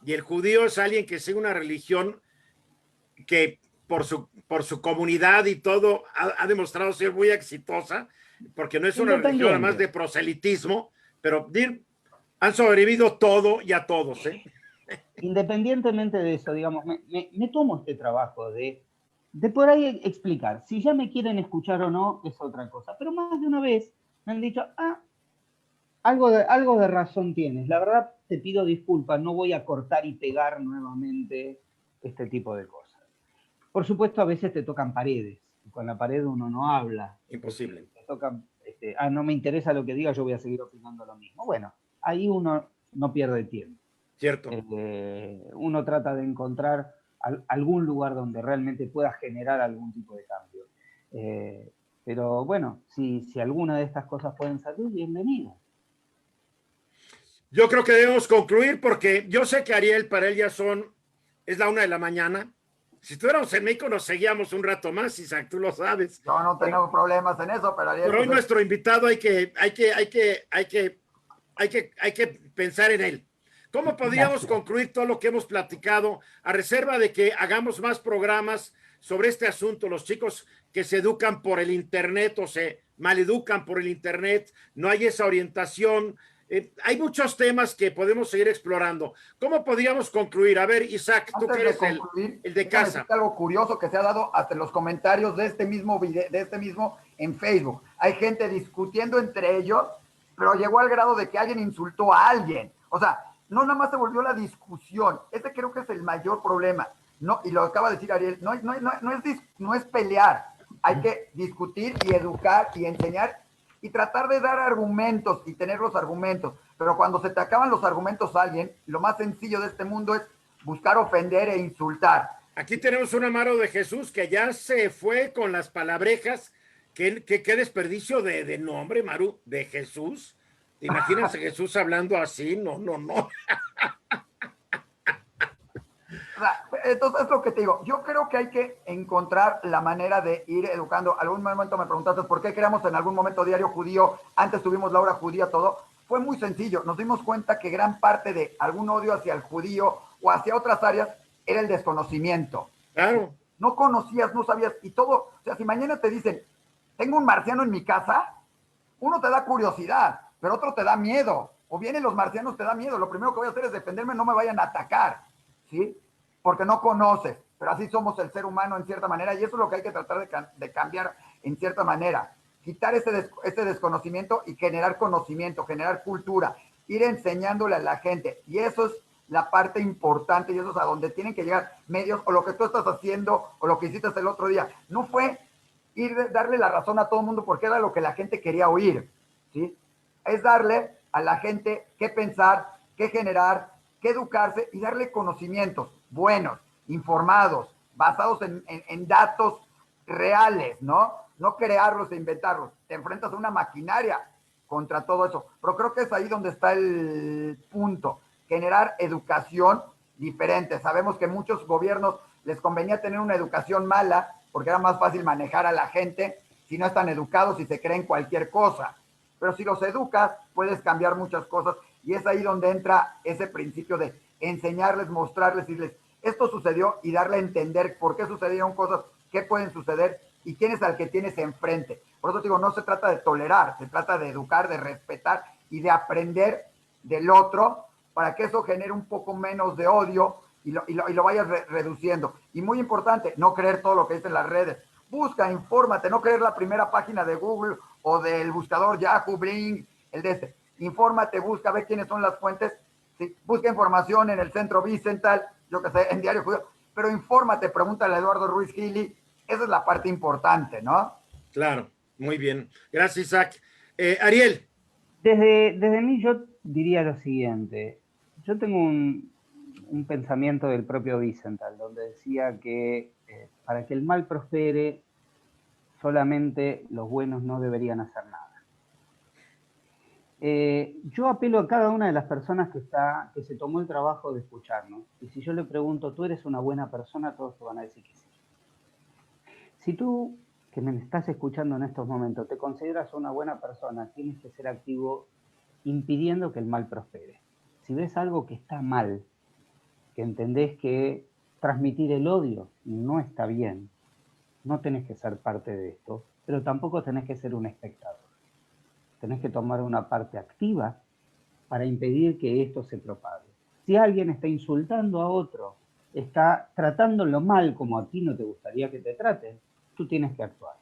y el judío es alguien que sigue una religión que por su comunidad y todo ha demostrado ser muy exitosa, porque no es una religión además de proselitismo, pero han sobrevivido todo y a todos. Independientemente de eso, digamos, me tomo este trabajo de por ahí explicar. Si ya me quieren escuchar o no, es otra cosa. Pero más de una vez me han dicho, algo de razón tienes. La verdad, te pido disculpas, no voy a cortar y pegar nuevamente este tipo de cosas. Por supuesto, a veces te tocan paredes. Y con la pared uno no habla. Imposible. Te tocan, no me interesa lo que diga, yo voy a seguir opinando lo mismo. Bueno, ahí uno no pierde tiempo. Cierto. Uno trata de encontrar algún lugar donde realmente pueda generar algún tipo de cambio. Pero bueno, si alguna de estas cosas pueden salir, bienvenido. Yo creo que debemos concluir porque yo sé que Ariel, para él es la 1 de la mañana. Si estuviéramos en México nos seguíamos un rato más, Isaac, tú lo sabes. Yo no tengo problemas en eso, pero Ariel. Pero hoy nuestro invitado hay que pensar en él. ¿Cómo podríamos concluir todo lo que hemos platicado a reserva de que hagamos más programas sobre este asunto? Los chicos que se educan por el internet o se maleducan por el internet, no hay esa orientación. Hay muchos temas que podemos seguir explorando. ¿Cómo podríamos concluir? A ver, Isaac, tú que eres el de casa. Algo curioso que se ha dado hasta en los comentarios de este mismo video, en Facebook. Hay gente discutiendo entre ellos, pero llegó al grado de que alguien insultó a alguien. O sea, no nada más se volvió la discusión. Ese creo que es el mayor problema. No, y lo acaba de decir Ariel, no es pelear. Hay que discutir y educar y enseñar y tratar de dar argumentos y tener los argumentos. Pero cuando se te acaban los argumentos a alguien, lo más sencillo de este mundo es buscar ofender e insultar. Aquí tenemos un Amaro de Jesús que ya se fue con las palabrejas. Qué desperdicio de nombre, Maru, de Jesús. ¿Te imaginas a Jesús hablando así? No. Entonces es lo que te digo. Yo creo que hay que encontrar la manera de ir educando. Algún momento me preguntaste por qué creamos en algún momento Diario Judío. Antes tuvimos la hora judía, todo. Fue muy sencillo. Nos dimos cuenta que gran parte de algún odio hacia el judío o hacia otras áreas era el desconocimiento. Claro. No conocías, no sabías y todo. O sea, si mañana te dicen, tengo un marciano en mi casa, uno te da curiosidad, pero otro te da miedo. O vienen los marcianos, te da miedo. Lo primero que voy a hacer es defenderme, no me vayan a atacar. ¿Sí? Porque no conoces, pero así somos el ser humano en cierta manera, y eso es lo que hay que tratar de cambiar en cierta manera. Quitar ese desconocimiento y generar conocimiento, generar cultura, ir enseñándole a la gente, y eso es la parte importante, y eso es a donde tienen que llegar medios, o lo que tú estás haciendo, o lo que hiciste el otro día. No fue darle la razón a todo el mundo porque era lo que la gente quería oír, ¿sí? Es darle a la gente qué pensar, qué generar, que educarse y darle conocimientos buenos, informados, basados en datos reales, ¿no? No crearlos e inventarlos. Te enfrentas a una maquinaria contra todo eso. Pero creo que es ahí donde está el punto. Generar educación diferente. Sabemos que muchos gobiernos les convenía tener una educación mala porque era más fácil manejar a la gente si no están educados y se creen cualquier cosa. Pero si los educas, puedes cambiar muchas cosas. Y es ahí donde entra ese principio de enseñarles, mostrarles, decirles, esto sucedió y darle a entender por qué sucedieron cosas, qué pueden suceder y quién es al que tienes enfrente. Por eso digo, no se trata de tolerar, se trata de educar, de respetar y de aprender del otro para que eso genere un poco menos de odio y lo vayas reduciendo. Y muy importante, no creer todo lo que dicen las redes. Busca, infórmate, no creer la primera página de Google o del buscador Yahoo, Bing, el de este. Infórmate, busca, ve quiénes son las fuentes. Sí, busca información en el Centro Vicental, yo que sé, en Diario Judío, pero infórmate, pregúntale a Eduardo Ruiz Gili. Esa es la parte importante, ¿no? Claro, muy bien. Gracias, Isaac. Ariel. Desde mí yo diría lo siguiente. Yo tengo un pensamiento del propio Wiesenthal, donde decía que para que el mal prospere, solamente los buenos no deberían hacer nada. Yo apelo a cada una de las personas que se tomó el trabajo de escucharnos. Y si yo le pregunto, ¿tú eres una buena persona? Todos te van a decir que sí. Si tú, que me estás escuchando en estos momentos, te consideras una buena persona, tienes que ser activo impidiendo que el mal prospere. Si ves algo que está mal, que entendés que transmitir el odio no está bien, no tenés que ser parte de esto, pero tampoco tenés que ser un espectador. Tenés que tomar una parte activa para impedir que esto se propague. Si alguien está insultando a otro, está tratándolo mal como a ti no te gustaría que te traten, tú tienes que actuar.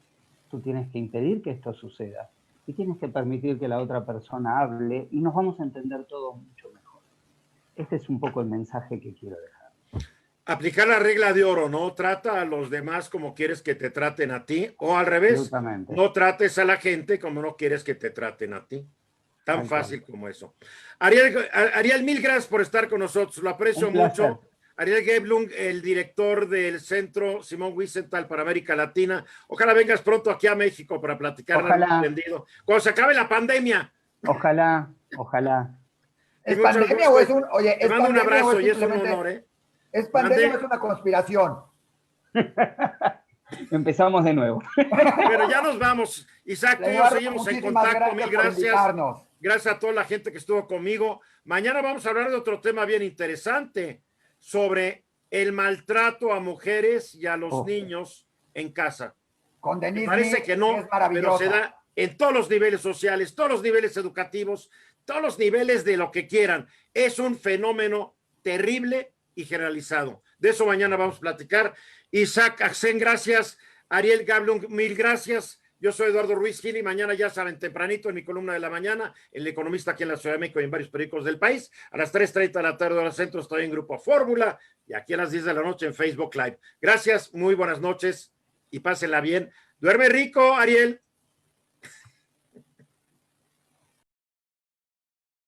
Tú tienes que impedir que esto suceda y tienes que permitir que la otra persona hable y nos vamos a entender todos mucho mejor. Este es un poco el mensaje que quiero dejar. Aplicar la regla de oro, ¿no? Trata a los demás como quieres que te traten a ti, o al revés, no trates a la gente como no quieres que te traten a ti. Tan fácil como eso. Ariel, mil gracias por estar con nosotros, lo aprecio mucho. Ariel Geblung, el director del Centro Simón Wiesenthal para América Latina. Ojalá vengas pronto aquí a México para platicar. Ojalá. Cuando se acabe la pandemia. Ojalá, ojalá. ¿Es pandemia o es un... Oye, te mando un abrazo y es un honor, ¿eh? ¿Es pandemia o es una conspiración? Empezamos de nuevo. Pero ya nos vamos. Isaac, tú y yo seguimos en contacto. Mil gracias. Gracias a toda la gente que estuvo conmigo. Mañana vamos a hablar de otro tema bien interesante, sobre el maltrato a mujeres y a los niños en casa. Con Denise, parece que no, pero se da en todos los niveles sociales, todos los niveles educativos, todos los niveles de lo que quieran. Es un fenómeno terrible y generalizado. De eso mañana vamos a platicar. Isaac Axén, gracias. Ariel Geblung, mil gracias. Yo soy Eduardo Ruiz Gili. Mañana ya saben, tempranito en mi columna de la mañana, El Economista aquí en la Ciudad de México y en varios periódicos del país. A las 3:30 de la tarde, hora centro, estoy en Grupo Fórmula y aquí a las 10 de la noche en Facebook Live. Gracias, muy buenas noches y pásenla bien. Duerme rico, Ariel.